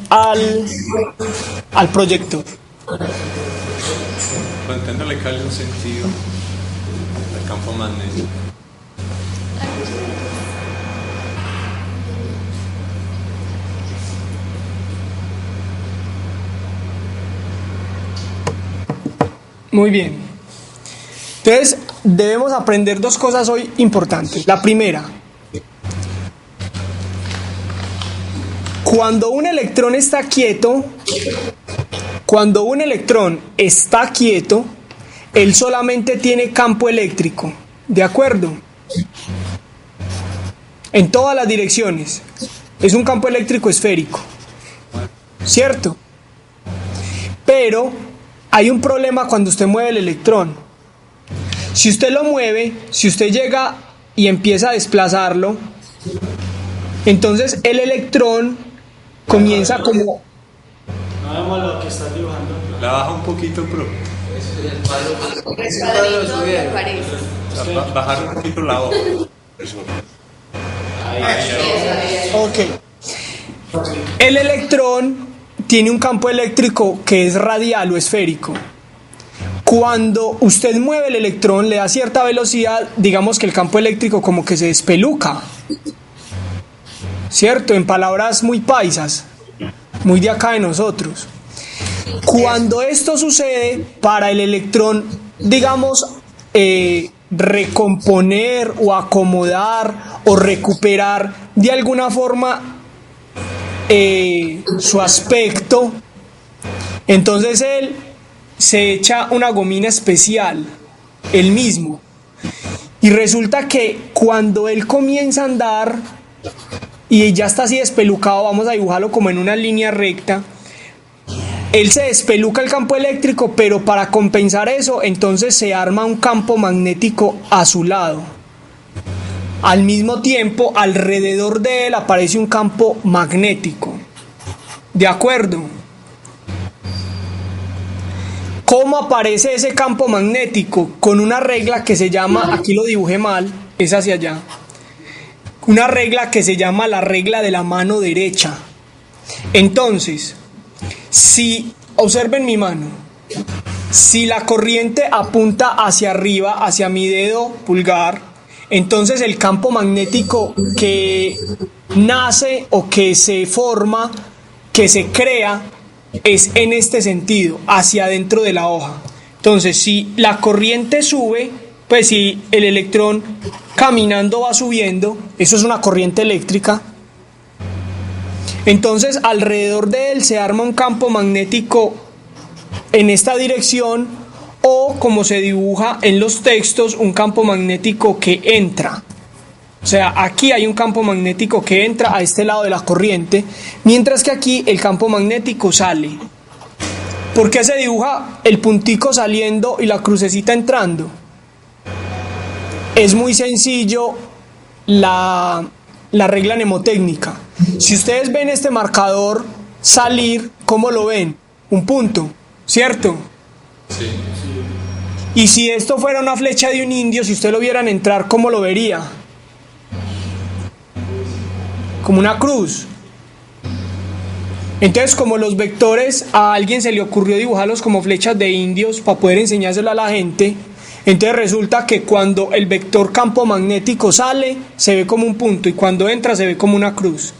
al proyecto. Planteándole que haya un sentido al campo magnético. Muy bien. Entonces, debemos aprender dos cosas hoy importantes. La primera, cuando un electrón está quieto, él solamente tiene campo eléctrico, ¿de acuerdo? En todas las direcciones. Es un campo eléctrico esférico, ¿cierto? Pero hay un problema cuando usted mueve el electrón. Si usted lo mueve, si usted llega y empieza a desplazarlo, entonces el electrón comienza como... No vemos lo que está dibujando. La baja un poquito, pro. Bajar un poquito la hoja. Ok. El electrón tiene un campo eléctrico que es radial o esférico. Cuando usted mueve el electrón, le da cierta velocidad, digamos que el campo eléctrico como que se despeluca, ¿cierto? En palabras muy paisas, muy de acá de nosotros. Cuando esto sucede, para el electrón, digamos, recomponer o acomodar o recuperar de alguna forma su aspecto, entonces él se echa una gomina especial, él mismo, y resulta que cuando él comienza a andar y ya está así despelucado, vamos a dibujarlo como en una línea recta, él se despeluca el campo eléctrico, pero para compensar eso, entonces se arma un campo magnético a su lado. Al mismo tiempo, alrededor de él aparece un campo magnético. ¿De acuerdo? ¿Cómo aparece ese campo magnético? Con una regla que se llama, aquí lo dibujé mal, es hacia allá, una regla que se llama la regla de la mano derecha. Entonces, si, observen mi mano, si la corriente apunta hacia arriba, hacia mi dedo pulgar, entonces el campo magnético que nace o que se forma, que se crea, es en este sentido, hacia adentro de la hoja. Entonces, si la corriente sube, pues si el electrón caminando va subiendo, eso es una corriente eléctrica, entonces alrededor de él se arma un campo magnético en esta dirección, o como se dibuja en los textos, un campo magnético que entra. O sea, aquí hay un campo magnético que entra a este lado de la corriente, mientras que aquí el campo magnético sale. ¿Por qué se dibuja el puntico saliendo y la crucecita entrando? Es muy sencillo la regla mnemotécnica. Si ustedes ven este marcador salir, ¿cómo lo ven? Un punto, ¿cierto? Sí. Y si esto fuera una flecha de un indio, si usted lo vieran entrar, ¿cómo lo vería? Como una cruz. Entonces, como los vectores a alguien se le ocurrió dibujarlos como flechas de indios para poder enseñárselo a la gente, entonces resulta que cuando el vector campo magnético sale, se ve como un punto, y cuando entra se ve como una cruz.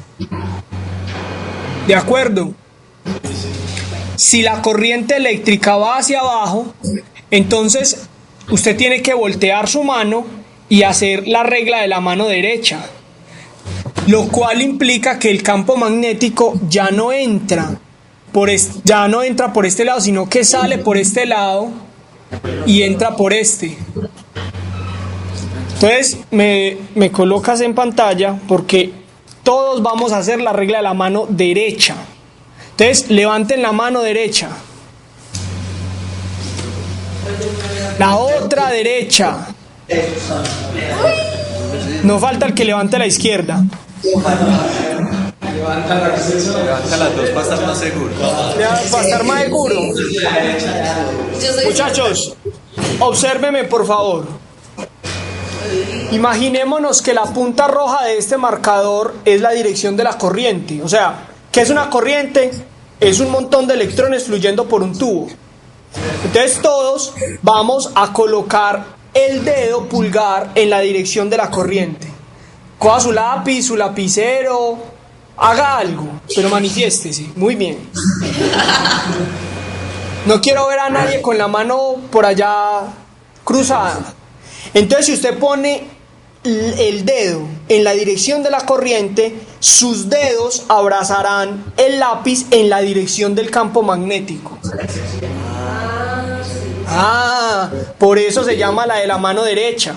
¿De acuerdo? Si la corriente eléctrica va hacia abajo, entonces usted tiene que voltear su mano y hacer la regla de la mano derecha, lo cual implica que el campo magnético ya no entra por este lado, sino que sale por este lado y entra por este. Entonces me colocas en pantalla porque todos vamos a hacer la regla de la mano derecha. Entonces levanten la mano derecha, la otra derecha, no falta el que levante la izquierda. Levanta las dos para estar más seguro. Para estar más seguro. Muchachos, obsérvenme por favor. Imaginémonos que la punta roja de este marcador es la dirección de la corriente. O sea, ¿qué es una corriente? Es un montón de electrones fluyendo por un tubo. Entonces todos vamos a colocar el dedo pulgar en la dirección de la corriente. Coja su lápiz, su lapicero, haga algo, pero manifiéstese. Muy bien. No quiero ver a nadie con la mano por allá cruzada. Entonces, si usted pone el dedo en la dirección de la corriente, sus dedos abrazarán el lápiz en la dirección del campo magnético. Por eso se llama la de la mano derecha.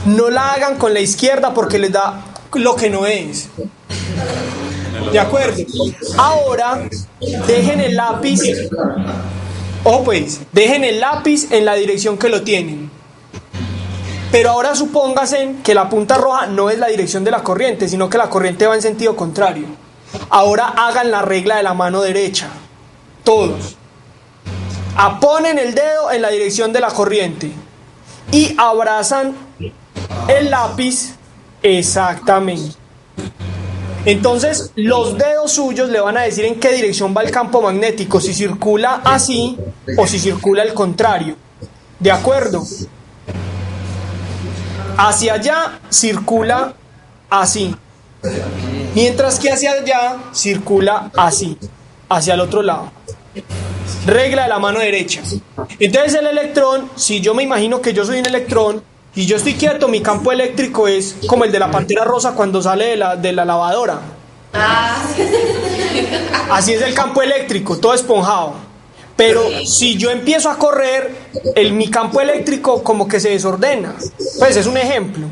No la hagan con la izquierda porque les da lo que no es. ¿De acuerdo? Ahora, dejen el lápiz. Dejen el lápiz en la dirección que lo tienen. Pero ahora supóngase que la punta roja no es la dirección de la corriente, sino que la corriente va en sentido contrario. Ahora hagan la regla de la mano derecha. Todos. Ponen el dedo en la dirección de la corriente y abrazan el lápiz exactamente. Entonces los dedos suyos le van a decir en qué dirección va el campo magnético, si circula así o si circula al contrario. ¿De acuerdo? Hacia allá circula así, mientras que hacia allá circula así, hacia el otro lado. Regla de la mano derecha. Entonces el electrón, si yo me imagino que yo soy un electrón y yo estoy quieto, mi campo eléctrico es como el de la pantera rosa cuando sale de la lavadora. Así es el campo eléctrico, todo esponjado. Pero si yo empiezo a correr, mi campo eléctrico como que se desordena. Pues es un ejemplo.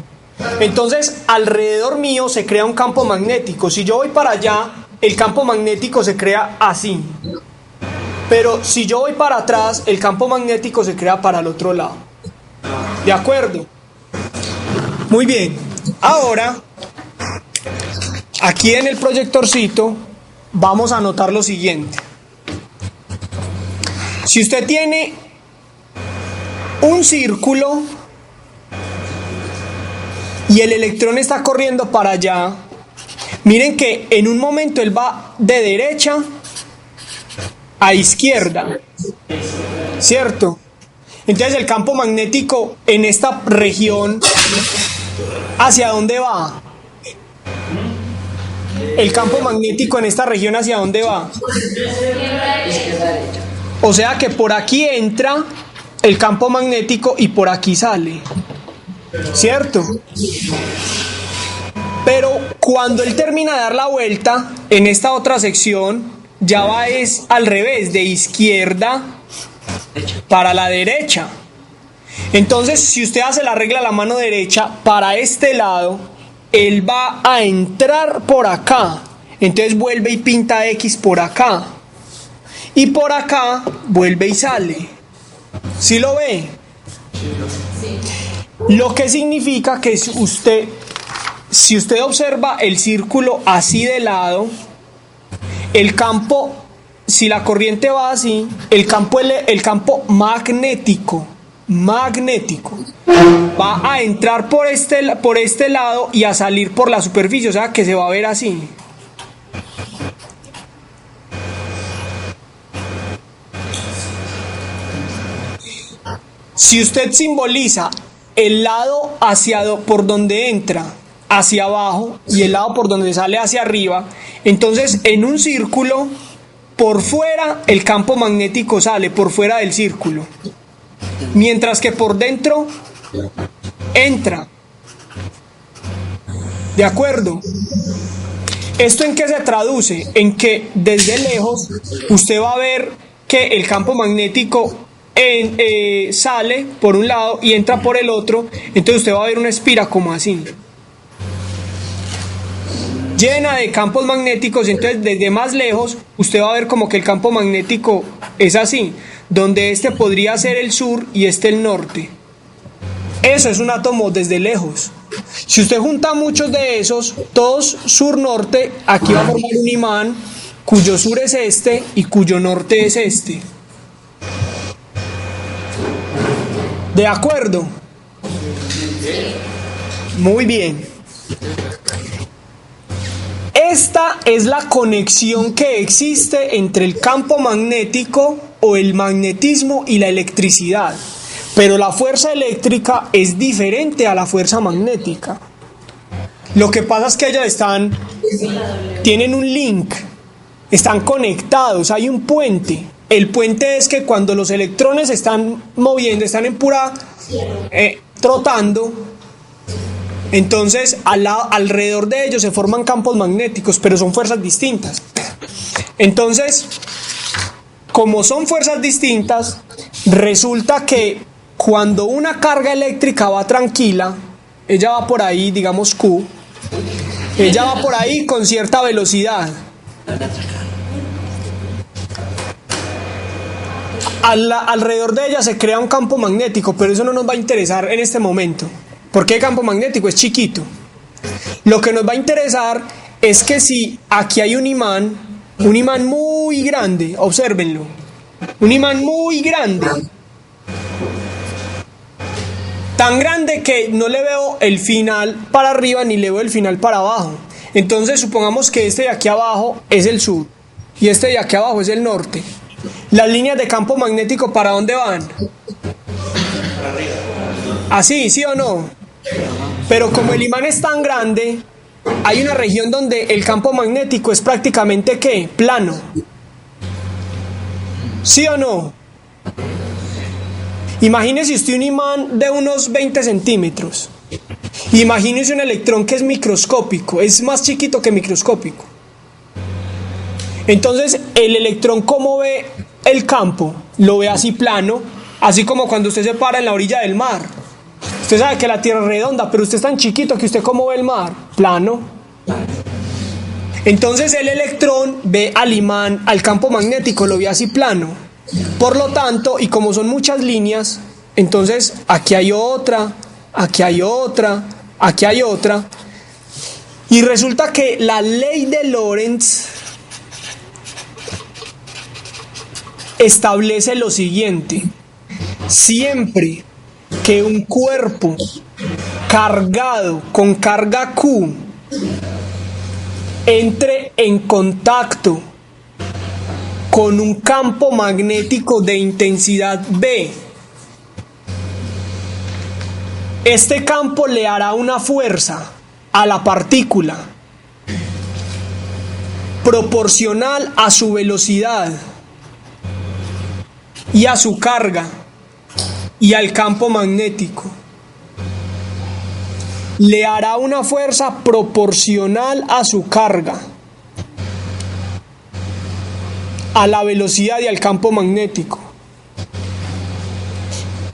Entonces alrededor mío se crea un campo magnético. Si yo voy para allá, el campo magnético se crea así. Pero si yo voy para atrás, el campo magnético se crea para el otro lado. ¿De acuerdo? Muy bien. Ahora, aquí en el proyectorcito, vamos a anotar lo siguiente. Si usted tiene un círculo y el electrón está corriendo para allá, miren que en un momento él va de derecha a izquierda, ¿cierto? Entonces el campo magnético en esta región, ¿hacia dónde va? El campo magnético en esta región, ¿hacia dónde va? O sea que por aquí entra el campo magnético y por aquí sale, ¿cierto? Pero cuando él termina de dar la vuelta en esta otra sección, ya va es al revés, de izquierda para la derecha. Entonces, si usted hace la regla de la mano derecha para este lado, él va a entrar por acá. Entonces vuelve y pinta X por acá. Y por acá vuelve y sale. ¿Sí lo ve? Lo que significa que si usted observa el círculo así de lado, el campo, si la corriente va así, el campo magnético magnético. Va a entrar por este lado y a salir por la superficie, o sea que se va a ver así. Si usted simboliza el lado por donde entra hacia abajo y el lado por donde sale hacia arriba, entonces en un círculo por fuera el campo magnético sale por fuera del círculo, mientras que por dentro entra. ¿De acuerdo? ¿Esto en qué se traduce? En que desde lejos usted va a ver que el campo magnético sale por un lado y entra por el otro, entonces usted va a ver una espira como así, llena de campos magnéticos. Entonces desde más lejos usted va a ver como que el campo magnético es así, donde este podría ser el sur y este el norte. Eso es un átomo desde lejos. Si usted junta muchos de esos, todos sur-norte, aquí va a formar un imán cuyo sur es este y cuyo norte es este. ¿De acuerdo? Muy bien. Esta es la conexión que existe entre el campo magnético o el magnetismo y la electricidad. Pero la fuerza eléctrica es diferente a la fuerza magnética. Lo que pasa es que ellas tienen un link, están conectados, hay un puente. El puente es que cuando los electrones se están moviendo, están en pura trotando, entonces alrededor de ellos se forman campos magnéticos, pero son fuerzas distintas. Entonces, como son fuerzas distintas, resulta que cuando una carga eléctrica va tranquila, ella va por ahí, digamos Q, ella va por ahí con cierta velocidad. Alrededor de ella se crea un campo magnético, pero eso no nos va a interesar en este momento, porque el campo magnético es chiquito. Lo que nos va a interesar es que si aquí hay un imán muy grande, obsérvenlo, un imán muy grande, tan grande que no le veo el final para arriba ni le veo el final para abajo. Entonces supongamos que este de aquí abajo es el sur y este de aquí abajo es el norte. Las líneas de campo magnético, ¿para dónde van? Para arriba. ¿Así, sí o no? Pero como el imán es tan grande, hay una región donde el campo magnético es prácticamente ¿qué? Plano. ¿Sí o no? Imagínese usted un imán de unos 20 centímetros. Imagínese un electrón que es microscópico, es más chiquito que microscópico. Entonces, el electrón, ¿cómo ve el campo? Lo ve así plano, así como cuando usted se para en la orilla del mar. Usted sabe que la Tierra es redonda, pero usted es tan chiquito que usted ¿cómo ve el mar? Plano. Entonces, el electrón ve al imán, al campo magnético, lo ve así plano. Por lo tanto, y como son muchas líneas, entonces aquí hay otra, aquí hay otra, aquí hay otra. Y resulta que la ley de Lorentz establece lo siguiente: siempre que un cuerpo cargado con carga Q entre en contacto con un campo magnético de intensidad B, este campo le hará una fuerza a la partícula proporcional a su velocidad y a su carga y al campo magnético. Le hará una fuerza proporcional a su carga, a la velocidad y al campo magnético.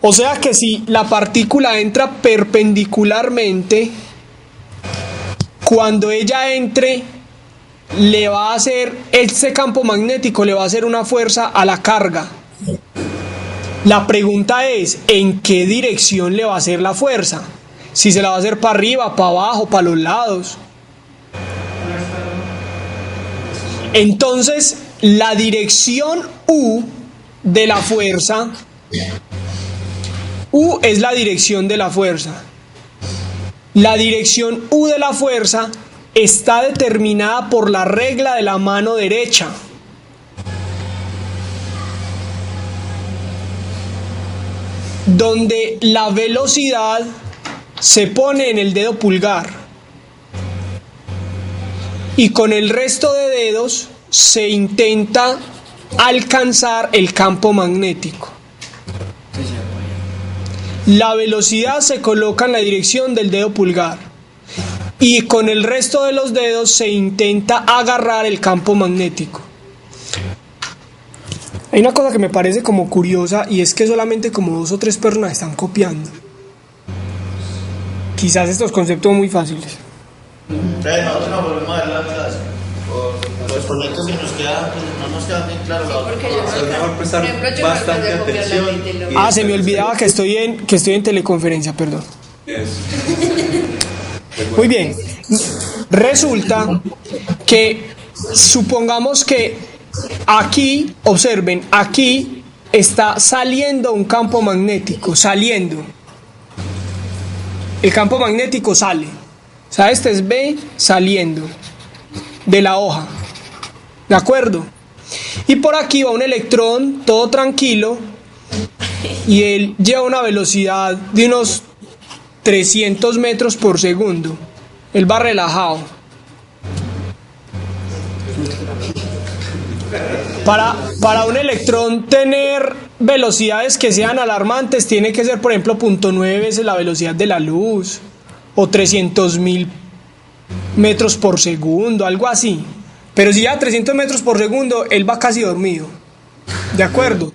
O sea que si la partícula entra perpendicularmente, cuando ella entre, le va a hacer, este campo magnético le va a hacer una fuerza a la carga. La pregunta es, ¿en qué dirección le va a hacer la fuerza? Si se la va a hacer para arriba, para abajo, para los lados. Entonces, la dirección U de la fuerza U es la dirección de la fuerza. La dirección U de la fuerza está determinada por la regla de la mano derecha. Donde la velocidad se pone en el dedo pulgar y con el resto de dedos se intenta alcanzar el campo magnético. La velocidad se coloca en la dirección del dedo pulgar y con el resto de los dedos se intenta agarrar el campo magnético. Hay una cosa que me parece como curiosa y es que solamente como 2 o 3 personas están copiando. Quizás estos conceptos son muy fáciles. Nosotros no volvemos a ver la clase. Los proyectos que nos quedan, no nos quedan bien claros. Es mejor prestar bastante atención. Se me olvidaba que estoy en teleconferencia, perdón. Muy bien. Resulta que supongamos que aquí, observen, aquí está saliendo un campo magnético, saliendo. El campo magnético sale. O sea, este es B saliendo de la hoja. ¿De acuerdo? Y por aquí va un electrón, todo tranquilo, y él lleva una velocidad de unos 300 metros por segundo. Él va relajado. Para un electrón tener velocidades que sean alarmantes, tiene que ser, por ejemplo, 0.9 veces la velocidad de la luz, o 300.000 metros por segundo, algo así. Pero si ya 300 metros por segundo, él va casi dormido. ¿De acuerdo?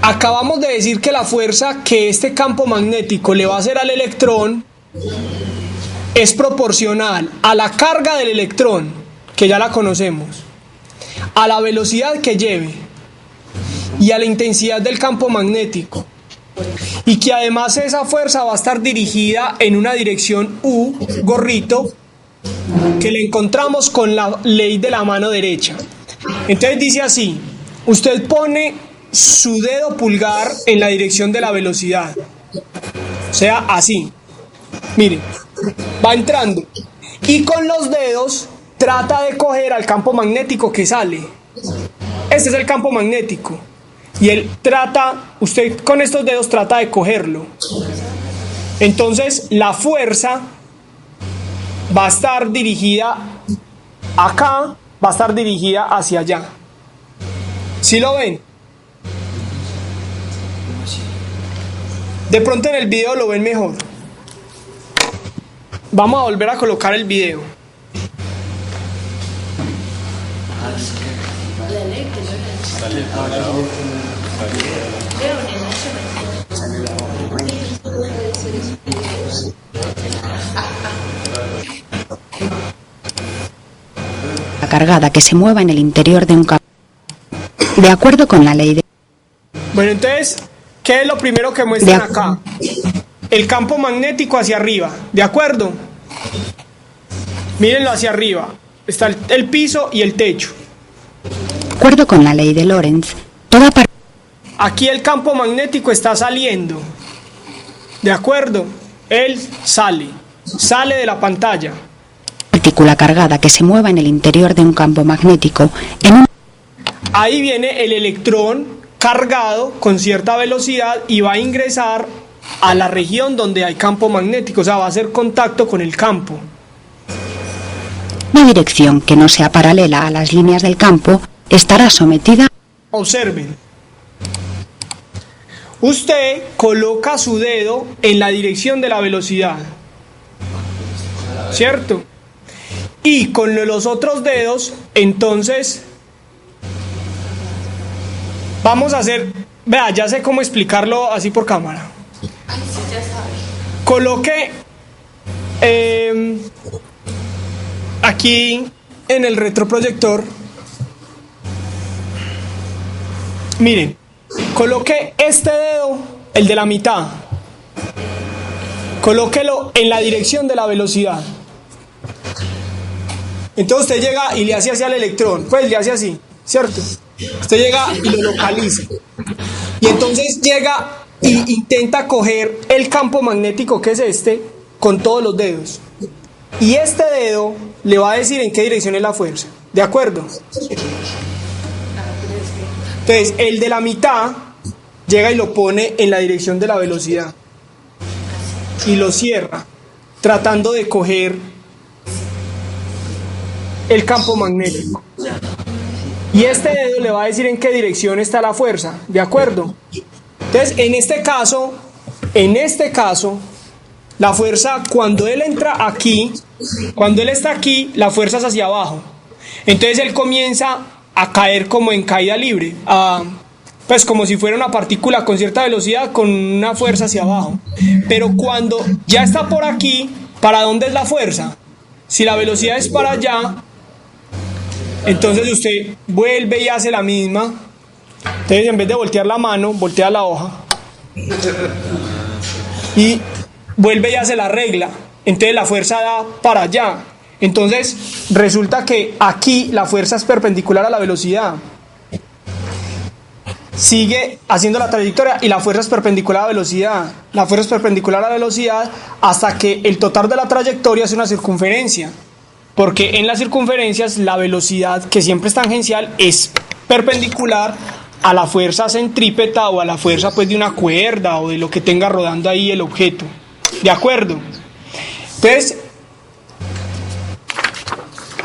Acabamos de decir que la fuerza que este campo magnético le va a hacer al electrón es proporcional a la carga del electrón, que ya la conocemos, a la velocidad que lleve y a la intensidad del campo magnético, y que además esa fuerza va a estar dirigida en una dirección U, gorrito, que le encontramos con la ley de la mano derecha. Entonces dice así: usted pone su dedo pulgar en la dirección de la velocidad, o sea, así, mire, va entrando, y con los dedos trata de coger al campo magnético que sale. Este es el campo magnético y usted con estos dedos trata de cogerlo. Entonces la fuerza va a estar dirigida acá, va a estar dirigida hacia allá. ¿Sí lo ven? De pronto en el video lo ven mejor. Vamos a volver a colocar el video. La cargada que se mueva en el interior de un campo. De acuerdo con la ley de... Bueno, entonces, ¿qué es lo primero que muestran acá? El campo magnético hacia arriba, ¿de acuerdo? Mírenlo hacia arriba. Está el piso y el techo. De acuerdo con la ley de Lorentz, aquí el campo magnético está saliendo. ¿De acuerdo? Él sale de la pantalla. Partícula cargada que se mueva en el interior de un campo magnético Ahí viene el electrón cargado con cierta velocidad y va a ingresar a la región donde hay campo magnético, o sea, va a hacer contacto con el campo. Una dirección que no sea paralela a las líneas del campo estará sometida. Observen. Usted coloca su dedo en la dirección de la velocidad, ¿cierto? Y con los otros dedos, entonces, vamos a hacer, vea, ya sé cómo explicarlo así por cámara. Coloque aquí en el retroproyector, miren, coloque este dedo, el de la mitad, colóquelo en la dirección de la velocidad. Entonces usted llega y le hace así al electrón, pues le hace así, ¿cierto? Usted llega y lo localiza. Y entonces llega y intenta coger el campo magnético que es este con todos los dedos. Y este dedo le va a decir en qué dirección es la fuerza. ¿De acuerdo? Entonces, el de la mitad llega y lo pone en la dirección de la velocidad. Y lo cierra, tratando de coger el campo magnético. Y este dedo le va a decir en qué dirección está la fuerza. ¿De acuerdo? Entonces, en este caso, la fuerza, cuando él entra aquí, cuando él está aquí, la fuerza es hacia abajo. Entonces él comienza a caer como en caída libre, pues como si fuera una partícula con cierta velocidad con una fuerza hacia abajo. Pero cuando ya está por aquí, ¿para dónde es la fuerza? Si la velocidad es para allá, entonces usted vuelve y hace la misma. Entonces, en vez de voltear la mano, voltea la hoja y vuelve y hace la regla. Entonces la fuerza da para allá. Entonces resulta que aquí la fuerza es perpendicular a la velocidad. Sigue haciendo la trayectoria y la fuerza es perpendicular a la velocidad. La fuerza es perpendicular a la velocidad hasta que el total de la trayectoria es una circunferencia. Porque en las circunferencias la velocidad, que siempre es tangencial, es perpendicular a la fuerza centrípeta o a la fuerza pues de una cuerda o de lo que tenga rodando ahí el objeto. ¿De acuerdo? Entonces,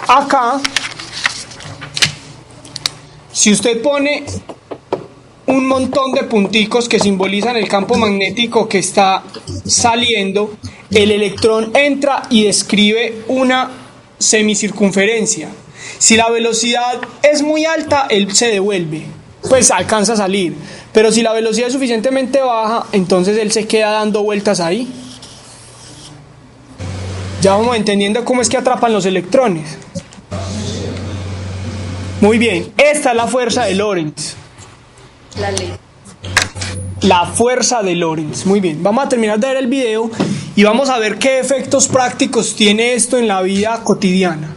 acá, si usted pone un montón de punticos que simbolizan el campo magnético que está saliendo, el electrón entra y describe una semicircunferencia. Si la velocidad es muy alta, él se devuelve, pues alcanza a salir. Pero si la velocidad es suficientemente baja, entonces él se queda dando vueltas ahí. Ya vamos entendiendo cómo es que atrapan los electrones. Muy bien, esta es la fuerza de Lorentz. La ley. La fuerza de Lorentz. Muy bien, vamos a terminar de ver el video y vamos a ver qué efectos prácticos tiene esto en la vida cotidiana.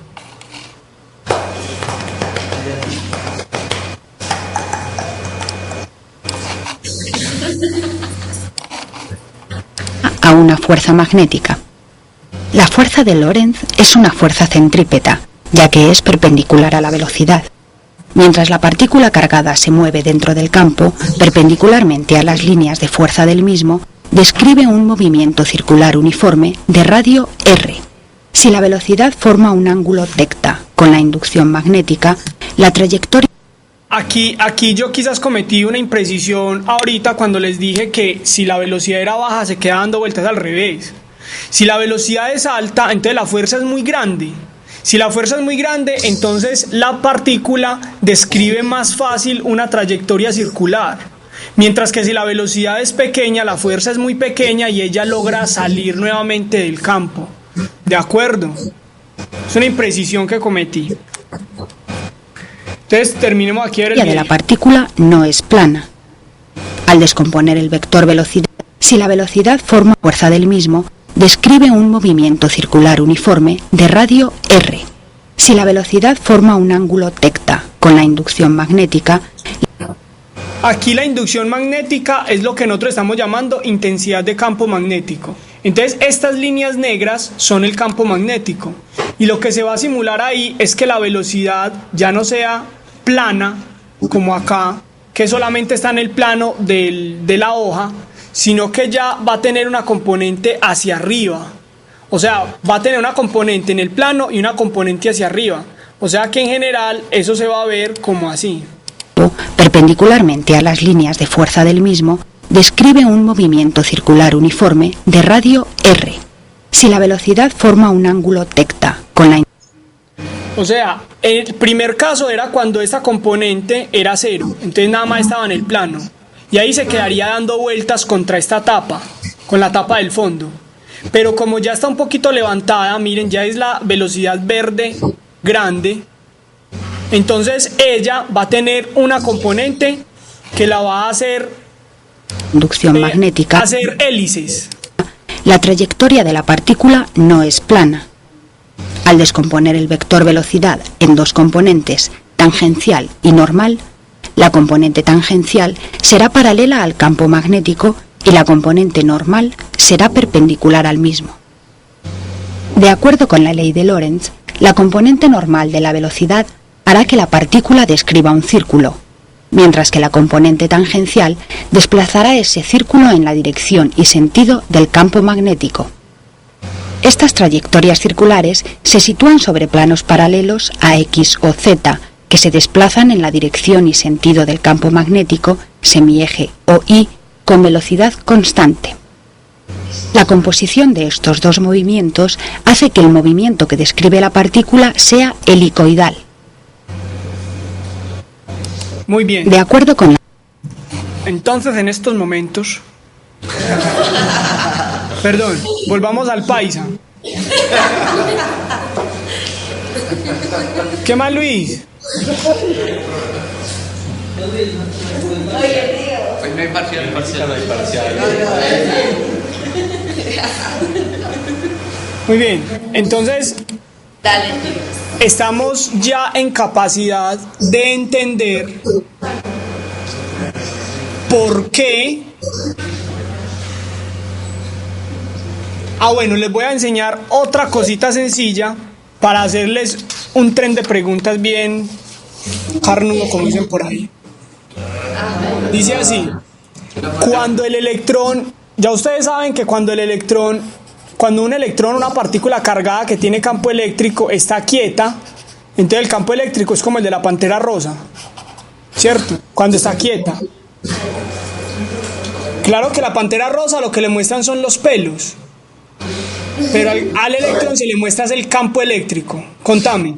A una fuerza magnética. La fuerza de Lorentz es una fuerza centrípeta, ya que es perpendicular a la velocidad. Mientras la partícula cargada se mueve dentro del campo, perpendicularmente a las líneas de fuerza del mismo, describe un movimiento circular uniforme de radio r. Si la velocidad forma un ángulo tecta con la inducción magnética, la trayectoria... Aquí yo quizás cometí una imprecisión ahorita cuando les dije que si la velocidad era baja se queda dando vueltas al revés. Si la velocidad es alta, entonces la fuerza es muy grande. Si la fuerza es muy grande, entonces la partícula describe más fácil una trayectoria circular. Mientras que si la velocidad es pequeña, la fuerza es muy pequeña y ella logra salir nuevamente del campo. ¿De acuerdo? Es una imprecisión que cometí. Entonces terminemos aquí a ver el video. La partícula no es plana. Al descomponer el vector velocidad, si la velocidad forma fuerza del mismo, describe un movimiento circular uniforme de radio r. Si la velocidad forma un ángulo tecta con la inducción magnética... Aquí la inducción magnética es lo que nosotros estamos llamando intensidad de campo magnético. Entonces estas líneas negras son el campo magnético. Y lo que se va a simular ahí es que la velocidad ya no sea plana, como acá, que solamente está en el plano de la hoja, sino que ya va a tener una componente hacia arriba. O sea, va a tener una componente en el plano y una componente hacia arriba. O sea que en general eso se va a ver como así. Perpendicularmente a las líneas de fuerza del mismo, describe un movimiento circular uniforme de radio r. Si la velocidad forma un ángulo tecta con la... O sea, el primer caso era cuando esta componente era cero, entonces nada más estaba en el plano. Y ahí se quedaría dando vueltas contra esta tapa, con la tapa del fondo. Pero como ya está un poquito levantada, miren, ya es la velocidad verde grande, entonces ella va a tener una componente que la va a hacer inducción magnética, hacer hélices. La trayectoria de la partícula no es plana. Al descomponer el vector velocidad en dos componentes, tangencial y normal, la componente tangencial será paralela al campo magnético y la componente normal será perpendicular al mismo. De acuerdo con la ley de Lorentz, la componente normal de la velocidad hará que la partícula describa un círculo, mientras que la componente tangencial desplazará ese círculo en la dirección y sentido del campo magnético. Estas trayectorias circulares se sitúan sobre planos paralelos a X o Z, que se desplazan en la dirección y sentido del campo magnético, semieje o Y, con velocidad constante. La composición de estos dos movimientos hace que el movimiento que describe la partícula sea helicoidal. Muy bien. De acuerdo con la... Entonces, en estos momentos... Perdón, volvamos al paisa. ¿Qué más, Luis? Hoy no hay parcial. No hay parcial. Muy bien, entonces Dale. estamos ya en capacidad de entender por qué. Bueno, les voy a enseñar otra cosita sencilla para hacerles un tren de preguntas bien carnudo, como dicen por ahí. Dice así: cuando el electrón, ya ustedes saben que cuando un electrón, una partícula cargada que tiene campo eléctrico, está quieta, entonces el campo eléctrico es como el de la pantera rosa, ¿cierto? Cuando está quieta. Claro que la pantera rosa lo que le muestran son los pelos, pero al electrón se le muestra el campo eléctrico. Contame.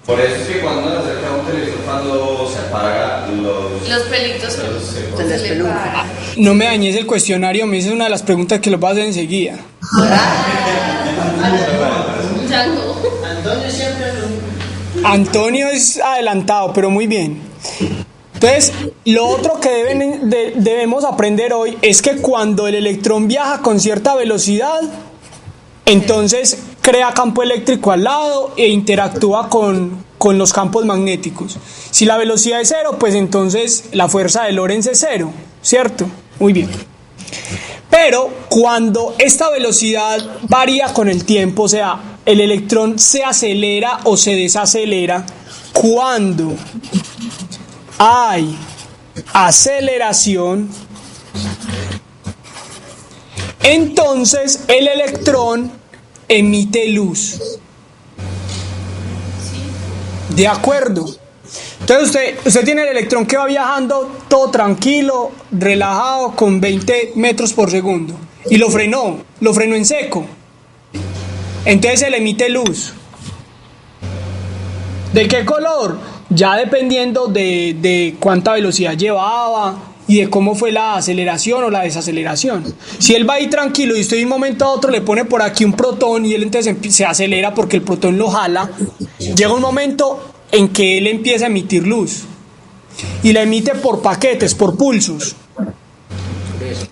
Por eso es que cuando uno se acerca a un televisor, cuando se apaga Los pelitos se le paran. No me dañes el cuestionario, me dices una de las preguntas que lo vas a hacer enseguida. Ya no. Antonio siempre Antonio es adelantado, pero muy bien. Entonces, lo otro que debemos aprender hoy es que cuando el electrón viaja con cierta velocidad, entonces crea campo eléctrico al lado e interactúa con los campos magnéticos. Si la velocidad es cero, pues entonces la fuerza de Lorentz es cero, ¿cierto? Muy bien. Pero cuando esta velocidad varía con el tiempo, o sea, el electrón se acelera o se desacelera, cuando hay aceleración, entonces el electrón emite luz. ¿De acuerdo? Entonces usted tiene el electrón que va viajando todo tranquilo, relajado, con 20 metros por segundo, y lo frenó en seco. Entonces él emite luz. ¿De qué color? Ya dependiendo de cuánta velocidad llevaba y de cómo fue la aceleración o la desaceleración. Si él va ahí tranquilo y usted de un momento a otro le pone por aquí un protón y él entonces se acelera porque el protón lo jala, llega un momento en que él empieza a emitir luz y la emite por paquetes, por pulsos.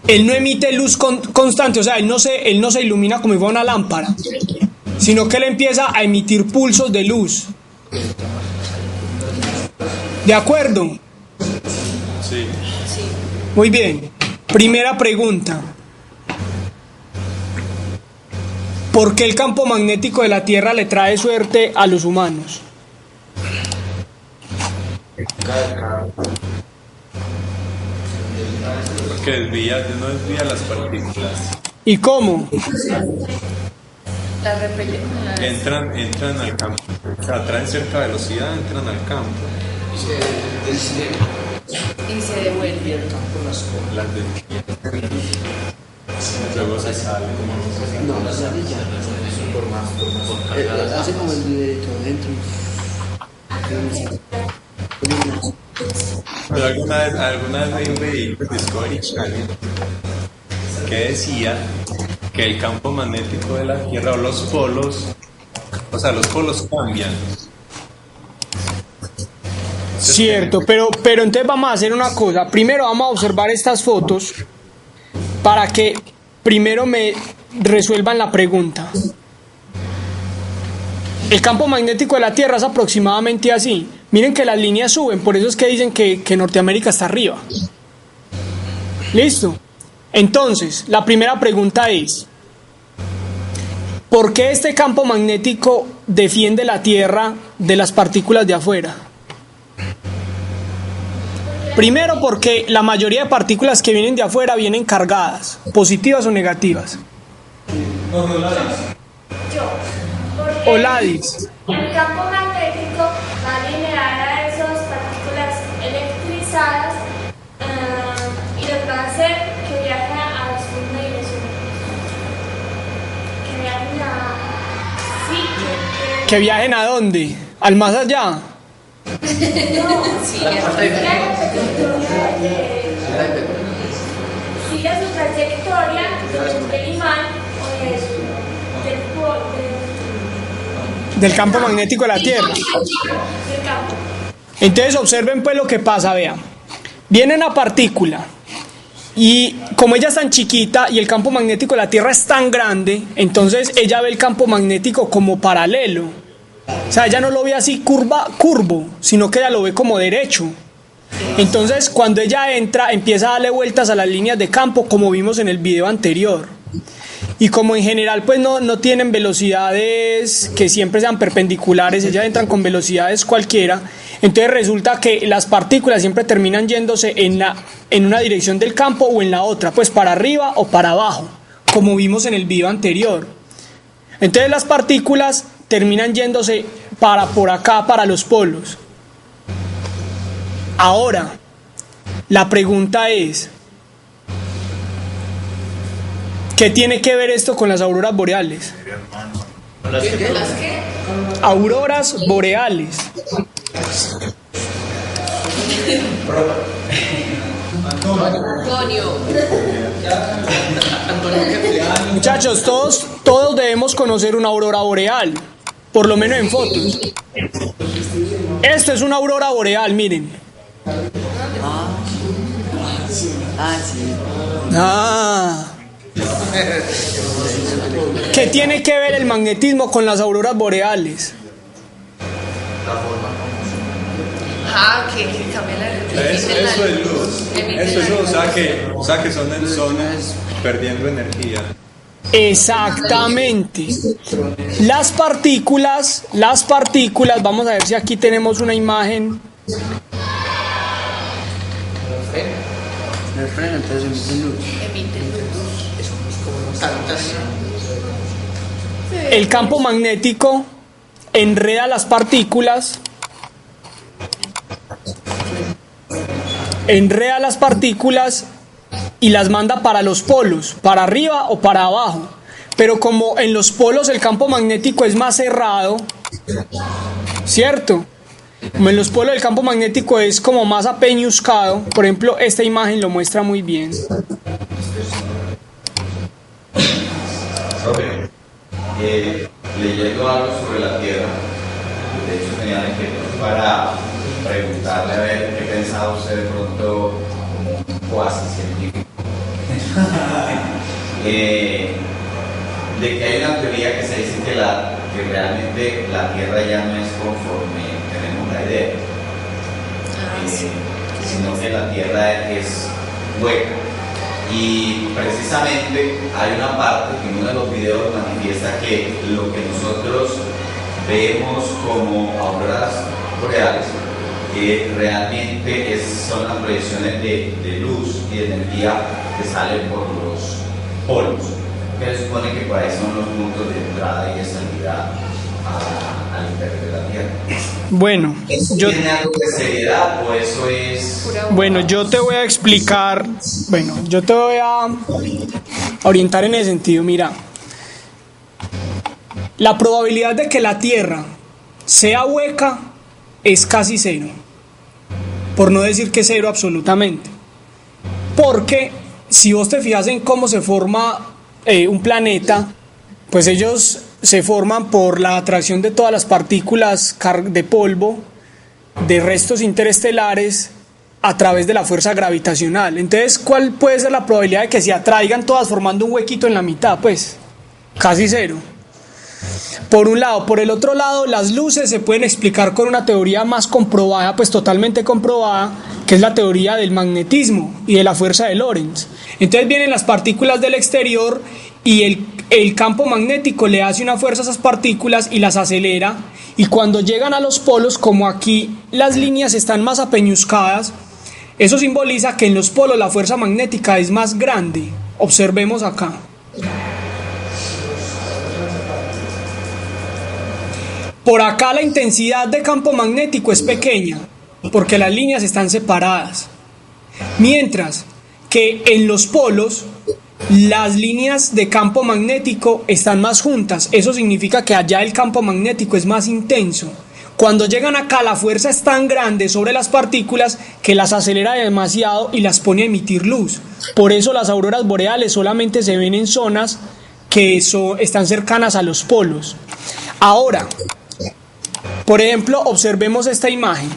Él no emite luz constante, o sea, él no se ilumina como si fuera una lámpara, sino que él empieza a emitir pulsos de luz. ¿De acuerdo? Sí. Muy bien. Primera pregunta. ¿Por qué el campo magnético de la Tierra le trae suerte a los humanos? Porque no desvía las partículas. ¿Y cómo? La repelen. Entran al campo. O sea, traen cierta velocidad, entran al campo. Y se devuelve. Las desvían. Luego se sale. No, la sale ya. Hace como el directo dentro. Pero alguna vez vi un vehículo Discovery Channel que decía que el campo magnético de la Tierra o los polos cambian. Cierto, pero entonces vamos a hacer una cosa. Primero vamos a observar estas fotos para que primero me resuelvan la pregunta. El campo magnético de la Tierra es aproximadamente así. Miren que las líneas suben, por eso es que dicen que Norteamérica está arriba. ¿Listo? Entonces, la primera pregunta es, ¿por qué este campo magnético defiende la Tierra de las partículas de afuera? Primero, porque la mayoría de partículas que vienen de afuera vienen cargadas, positivas o negativas. O Ladis. El campo magnético va a generar a esas partículas electrizadas y lo que va a hacer que viajen a la segunda dirección. Que viajen a... Sí, ¿Que viajen a dónde? ¿Al más allá? No, sigue su trayectoria del imán o del campo magnético de la Tierra. Entonces observen pues lo que pasa, vean. Viene una partícula y como ella es tan chiquita y el campo magnético de la Tierra es tan grande, entonces ella ve el campo magnético como paralelo. O sea, ella no lo ve así curvo, sino que ella lo ve como derecho. Entonces, cuando ella entra, empieza a darle vueltas a las líneas de campo, como vimos en el video anterior. Y como en general, pues no tienen velocidades que siempre sean perpendiculares, ellas entran con velocidades cualquiera. Entonces resulta que las partículas siempre terminan yéndose en una dirección del campo o en la otra, pues para arriba o para abajo, como vimos en el video anterior. Entonces las partículas terminan yéndose por acá, para los polos. Ahora, la pregunta es, ¿qué tiene que ver esto con las auroras boreales? ¿Las qué? Auroras boreales. Antonio. Muchachos, todos debemos conocer una aurora boreal, por lo menos en fotos. Esto es una aurora boreal, miren. ¿Qué tiene que ver el magnetismo con las auroras boreales? Que cambia la Eso es luz. Eso es luz, o sea que son perdiendo energía. Exactamente. Las partículas, vamos a ver si aquí tenemos una imagen. El campo magnético enreda las partículas, y las manda para los polos, para arriba o para abajo. Pero como en los polos el campo magnético es más cerrado, ¿cierto? Como en los polos el campo magnético es como más apeñuscado. Por ejemplo, esta imagen lo muestra muy bien. Leyendo algo sobre la Tierra, de hecho tenía la inquietud para preguntarle a ver qué pensaba usted de pronto como un cuasi científico. De que hay una teoría que se dice que realmente la Tierra ya no es conforme tenemos la idea, sino que la Tierra es hueca. Y precisamente hay una parte que en uno de los videos manifiesta que lo que nosotros vemos como auroras boreales realmente son las proyecciones de luz y de energía que salen por los polos, que se supone que por ahí son los puntos de entrada y de salida al interior de la Tierra. Bueno, ¿tiene algo de seriedad o eso es...? Bueno, yo te voy a explicar, yo te voy a orientar en ese sentido. Mira, la probabilidad de que la Tierra sea hueca es casi cero, por no decir que cero absolutamente, porque si vos te fijas en cómo se forma un planeta, pues ellos se forman por la atracción de todas las partículas de polvo, de restos interestelares, a través de la fuerza gravitacional. Entonces, ¿cuál puede ser la probabilidad de que se atraigan todas formando un huequito en la mitad? Pues casi cero. Por un lado. Por el otro lado, las luces se pueden explicar con una teoría más comprobada, pues totalmente comprobada, que es la teoría del magnetismo y de la fuerza de Lorentz. Entonces vienen las partículas del exterior y el campo magnético le hace una fuerza a esas partículas y las acelera, y cuando llegan a los polos, como aquí las líneas están más apeñuscadas, eso simboliza que en los polos la fuerza magnética es más grande. Observemos acá. Por acá la intensidad de campo magnético es pequeña, porque las líneas están separadas. Mientras que en los polos las líneas de campo magnético están más juntas. Eso significa que allá el campo magnético es más intenso. Cuando llegan acá, la fuerza es tan grande sobre las partículas que las acelera demasiado y las pone a emitir luz. Por eso las auroras boreales solamente se ven en zonas que están cercanas a los polos. Ahora, por ejemplo, observemos esta imagen.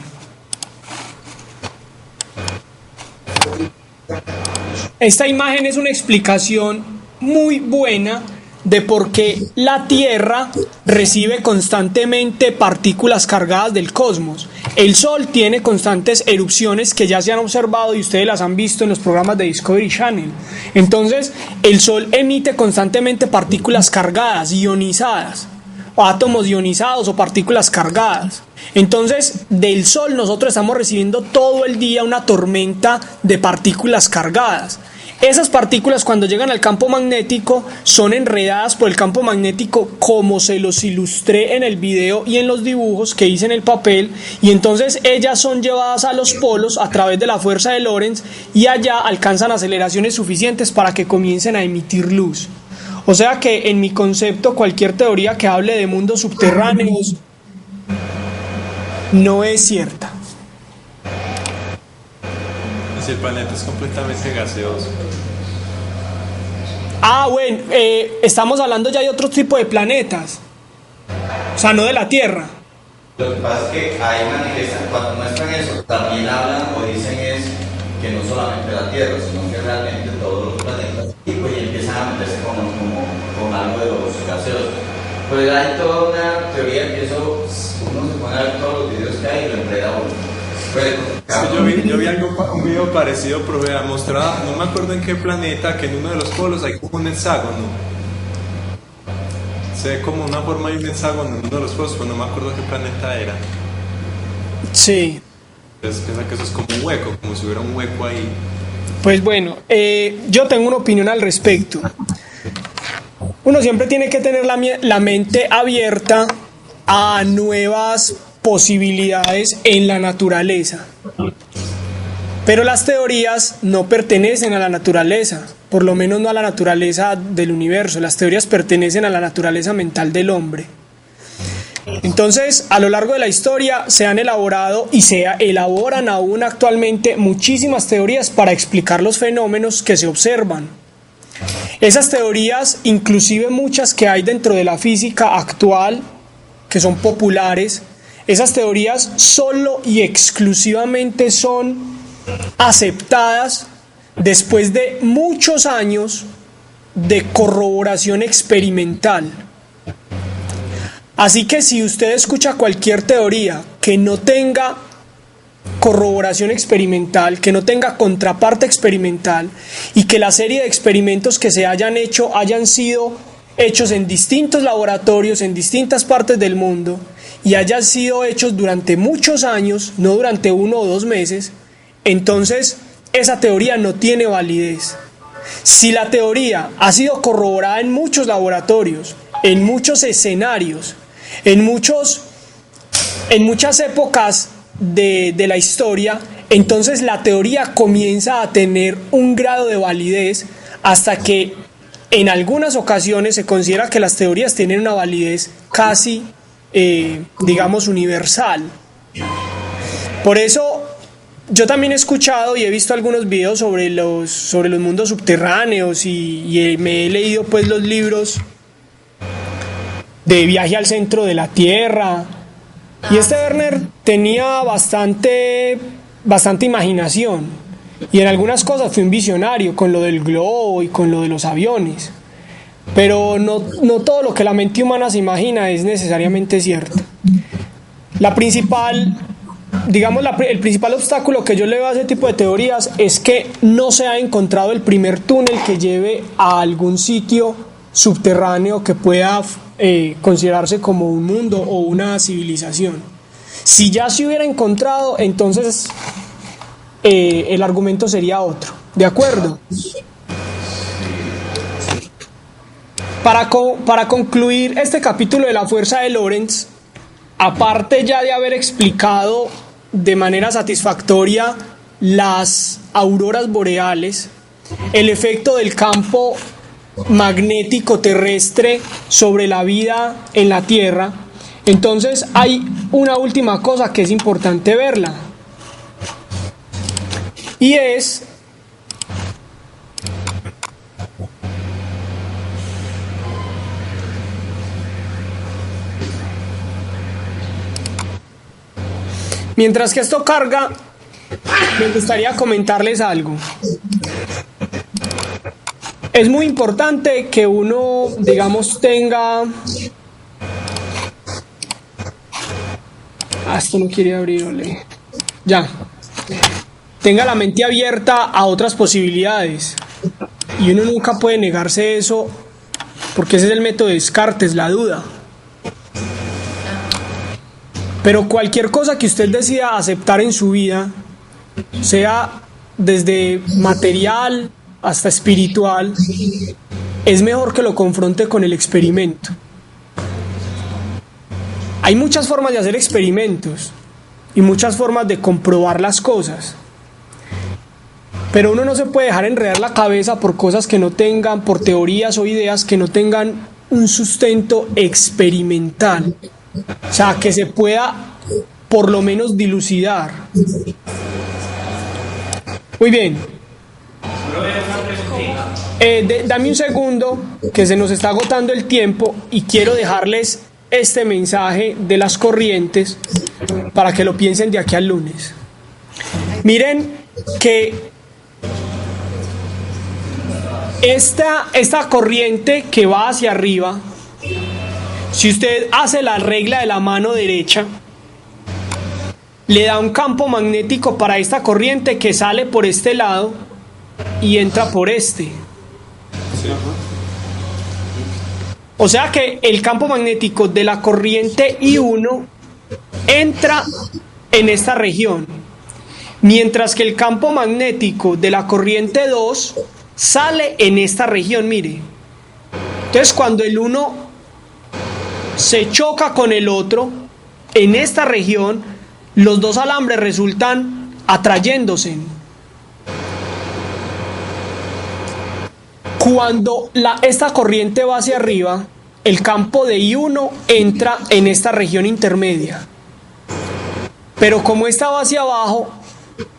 Esta imagen es una explicación muy buena de por qué la Tierra recibe constantemente partículas cargadas del cosmos. El Sol tiene constantes erupciones que ya se han observado y ustedes las han visto en los programas de Discovery Channel. Entonces, el Sol emite constantemente partículas cargadas, ionizadas, o átomos ionizados o partículas cargadas. Entonces, del Sol nosotros estamos recibiendo todo el día una tormenta de partículas cargadas. Esas partículas, cuando llegan al campo magnético, son enredadas por el campo magnético, como se los ilustré en el video y en los dibujos que hice en el papel, y entonces ellas son llevadas a los polos a través de la fuerza de Lorentz, y allá alcanzan aceleraciones suficientes para que comiencen a emitir luz. O sea que en mi concepto, cualquier teoría que hable de mundos subterráneos no es cierta. Si el planeta es completamente gaseoso. Bueno, estamos hablando ya de otro tipo de planetas, o sea, no de la Tierra. Lo que pasa es que ahí manifiestan, cuando muestran eso, también hablan o dicen es que no solamente la Tierra, sino que realmente todos los planetas, y pues empiezan a meterse con algo de los gaseosos. Pues hay toda una teoría que eso, uno se pone a ver todos los videos que hay y lo enreda uno. Sí, yo vi un video parecido, profe, mostraba, no me acuerdo en qué planeta, que en uno de los polos hay como un hexágono. Se ve como una forma de un hexágono en uno de los polos, pero no me acuerdo qué planeta era. Sí. Entonces piensa que eso es como un hueco, como si hubiera un hueco ahí. Pues bueno, yo tengo una opinión al respecto. Uno siempre tiene que tener la mente abierta a nuevas posibilidades en la naturaleza, pero las teorías no pertenecen a la naturaleza, por lo menos no a la naturaleza del universo. Las teorías pertenecen a la naturaleza mental del hombre. Entonces, a lo largo de la historia se han elaborado y se elaboran aún actualmente muchísimas teorías para explicar los fenómenos que se observan. Esas teorías, inclusive muchas que hay dentro de la física actual, que son populares, esas teorías solo y exclusivamente son aceptadas después de muchos años de corroboración experimental. Así que si usted escucha cualquier teoría que no tenga corroboración experimental, que no tenga contraparte experimental, y que la serie de experimentos que se hayan hecho hayan sido hechos en distintos laboratorios, en distintas partes del mundo, y hayan sido hechos durante muchos años, no durante 1 o 2 meses, entonces esa teoría no tiene validez. Si la teoría ha sido corroborada en muchos laboratorios, en muchos escenarios, en muchas épocas de la historia, entonces la teoría comienza a tener un grado de validez, hasta que en algunas ocasiones se considera que las teorías tienen una validez casi, digamos, universal. Por eso yo también he escuchado y he visto algunos videos sobre los mundos subterráneos, y me he leído pues los libros de Viaje al Centro de la Tierra, y este Werner tenía bastante imaginación, y en algunas cosas fue un visionario con lo del globo y con lo de los aviones. pero no todo lo que la mente humana se imagina es necesariamente cierto. El principal obstáculo que yo le veo a ese tipo de teorías es que no se ha encontrado el primer túnel que lleve a algún sitio subterráneo que pueda considerarse como un mundo o una civilización. Si ya se hubiera encontrado, entonces el argumento sería otro. ¿De acuerdo? Para concluir este capítulo de la fuerza de Lorentz, aparte ya de haber explicado de manera satisfactoria las auroras boreales, el efecto del campo magnético terrestre sobre la vida en la Tierra, entonces hay una última cosa que es importante verla, y es mientras que esto carga, me gustaría comentarles algo. Es muy importante que uno, digamos, tenga... esto no quiere abrir, ole. Ya. Tenga la mente abierta a otras posibilidades. Y uno nunca puede negarse eso, porque ese es el método de Descartes, la duda. Pero cualquier cosa que usted decida aceptar en su vida, sea desde material hasta espiritual, es mejor que lo confronte con el experimento. Hay muchas formas de hacer experimentos y muchas formas de comprobar las cosas, pero uno no se puede dejar enredar la cabeza por cosas que no tengan, por teorías o ideas que no tengan un sustento experimental. O sea, que se pueda por lo menos dilucidar. Muy bien. Dame un segundo, que se nos está agotando el tiempo y quiero dejarles este mensaje de las corrientes para que lo piensen de aquí al lunes. Miren que esta corriente que va hacia arriba, si usted hace la regla de la mano derecha, le da un campo magnético para esta corriente que sale por este lado y entra por este. O sea que el campo magnético de la corriente I1 entra en esta región, mientras que el campo magnético de la corriente 2 sale en esta región, mire. Entonces cuando el uno se choca con el otro en esta región, los dos alambres resultan atrayéndose. Cuando esta corriente va hacia arriba, el campo de I1 entra en esta región intermedia. Pero como esta va hacia abajo,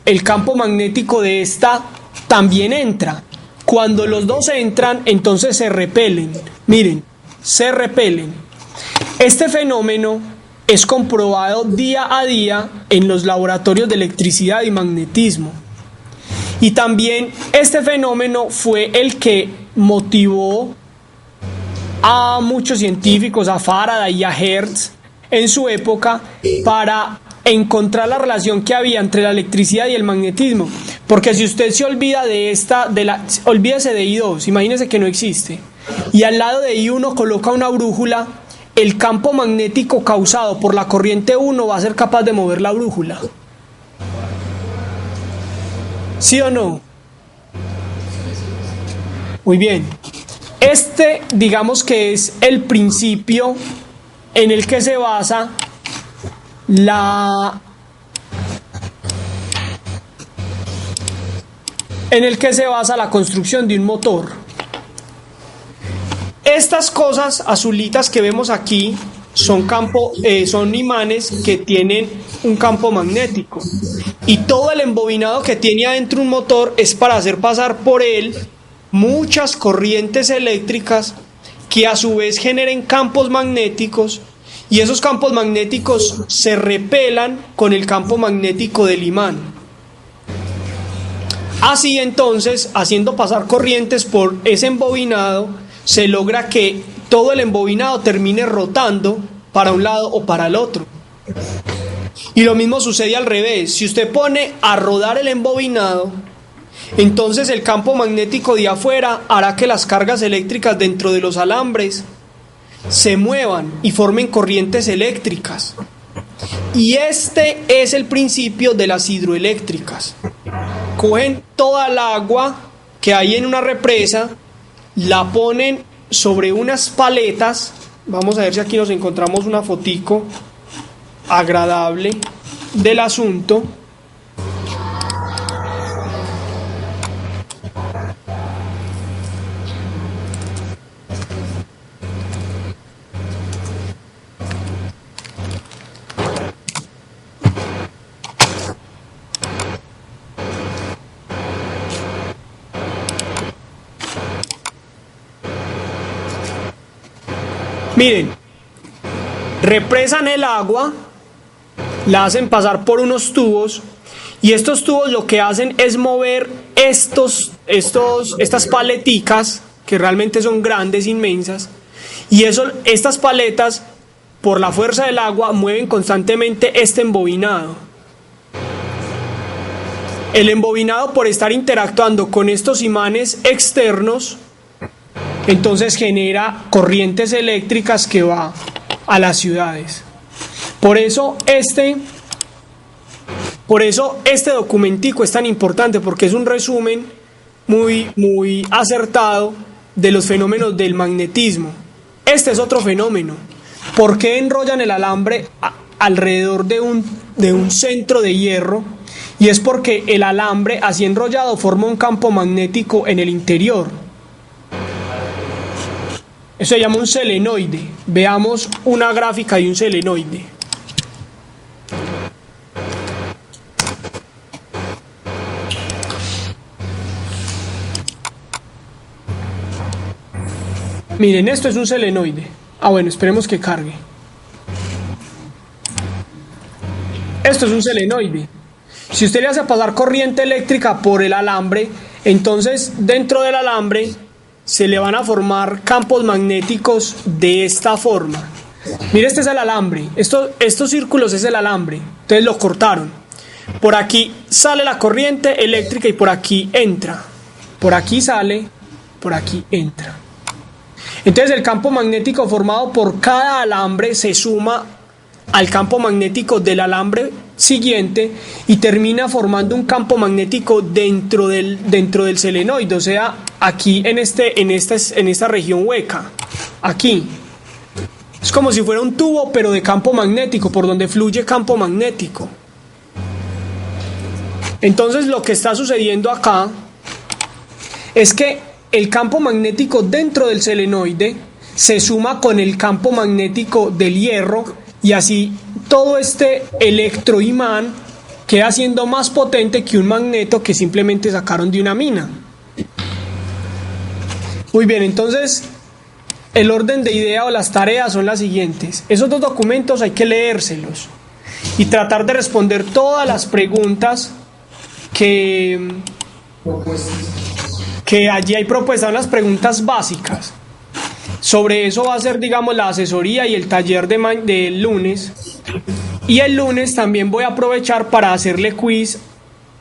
el campo magnético de esta también entra. Cuando los dos entran, entonces se repelen. Miren, se repelen. Este fenómeno es comprobado día a día en los laboratorios de electricidad y magnetismo. Y también este fenómeno fue el que motivó a muchos científicos, a Faraday y a Hertz en su época, para encontrar la relación que había entre la electricidad y el magnetismo. Porque si usted se olvida olvídese de I2, imagínese que no existe, y al lado de I1 coloca una brújula, el campo magnético causado por la corriente 1 va a ser capaz de mover la brújula. ¿Sí o no? Muy bien. Digamos que es el principio en el que se basa la construcción de un motor. Estas cosas azulitas que vemos aquí son imanes que tienen un campo magnético, y todo el embobinado que tiene adentro un motor es para hacer pasar por él muchas corrientes eléctricas que a su vez generen campos magnéticos, y esos campos magnéticos se repelan con el campo magnético del imán. Así entonces, haciendo pasar corrientes por ese embobinado, se logra que todo el embobinado termine rotando para un lado o para el otro. Y lo mismo sucede al revés. Si usted pone a rodar el embobinado, entonces el campo magnético de afuera hará que las cargas eléctricas dentro de los alambres se muevan y formen corrientes eléctricas. Y este es el principio de las hidroeléctricas. Cogen toda el agua que hay en una represa, la ponen sobre unas paletas. Vamos a ver si aquí nos encontramos una fotico agradable del asunto. Miren, represan el agua, la hacen pasar por unos tubos y estos tubos lo que hacen es mover estas paleticas que realmente son grandes, inmensas, y estas paletas por la fuerza del agua mueven constantemente este embobinado. El embobinado, por estar interactuando con estos imanes externos, entonces genera corrientes eléctricas que va a las ciudades. Por eso este documentico es tan importante, porque es un resumen muy acertado de los fenómenos del magnetismo. Este es otro fenómeno. ¿Por qué enrollan el alambre alrededor de un centro de hierro? Y es porque el alambre así enrollado forma un campo magnético en el interior. Eso se llama un selenoide. Veamos una gráfica de un selenoide. Miren, esto es un selenoide. Bueno, esperemos que cargue. Esto es un selenoide. Si usted le hace pasar corriente eléctrica por el alambre, entonces dentro del alambre se le van a formar campos magnéticos de esta forma. Mire, este es el alambre. Estos círculos es el alambre. Entonces lo cortaron. Por aquí sale la corriente eléctrica y por aquí entra. Por aquí sale, por aquí entra. Entonces el campo magnético formado por cada alambre se suma al campo magnético del alambre siguiente y termina formando un campo magnético dentro del selenoide, o sea, aquí en esta región hueca, aquí. Es como si fuera un tubo, pero de campo magnético, por donde fluye campo magnético. Entonces lo que está sucediendo acá es que el campo magnético dentro del selenoide se suma con el campo magnético del hierro, y así todo este electroimán queda siendo más potente que un magneto que simplemente sacaron de una mina. Muy bien, entonces el orden de idea o las tareas son las siguientes. Esos dos documentos hay que leérselos y tratar de responder todas las preguntas que allí hay propuestas, las preguntas básicas. Sobre eso va a ser, digamos, la asesoría y el taller del lunes. Y el lunes también voy a aprovechar para hacerle quiz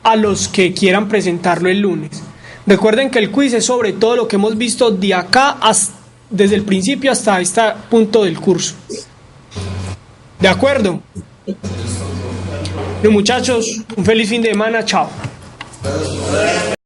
a los que quieran presentarlo el lunes. Recuerden que el quiz es sobre todo lo que hemos visto de acá desde el principio hasta este punto del curso. ¿De acuerdo? Bueno, muchachos, un feliz fin de semana. Chao.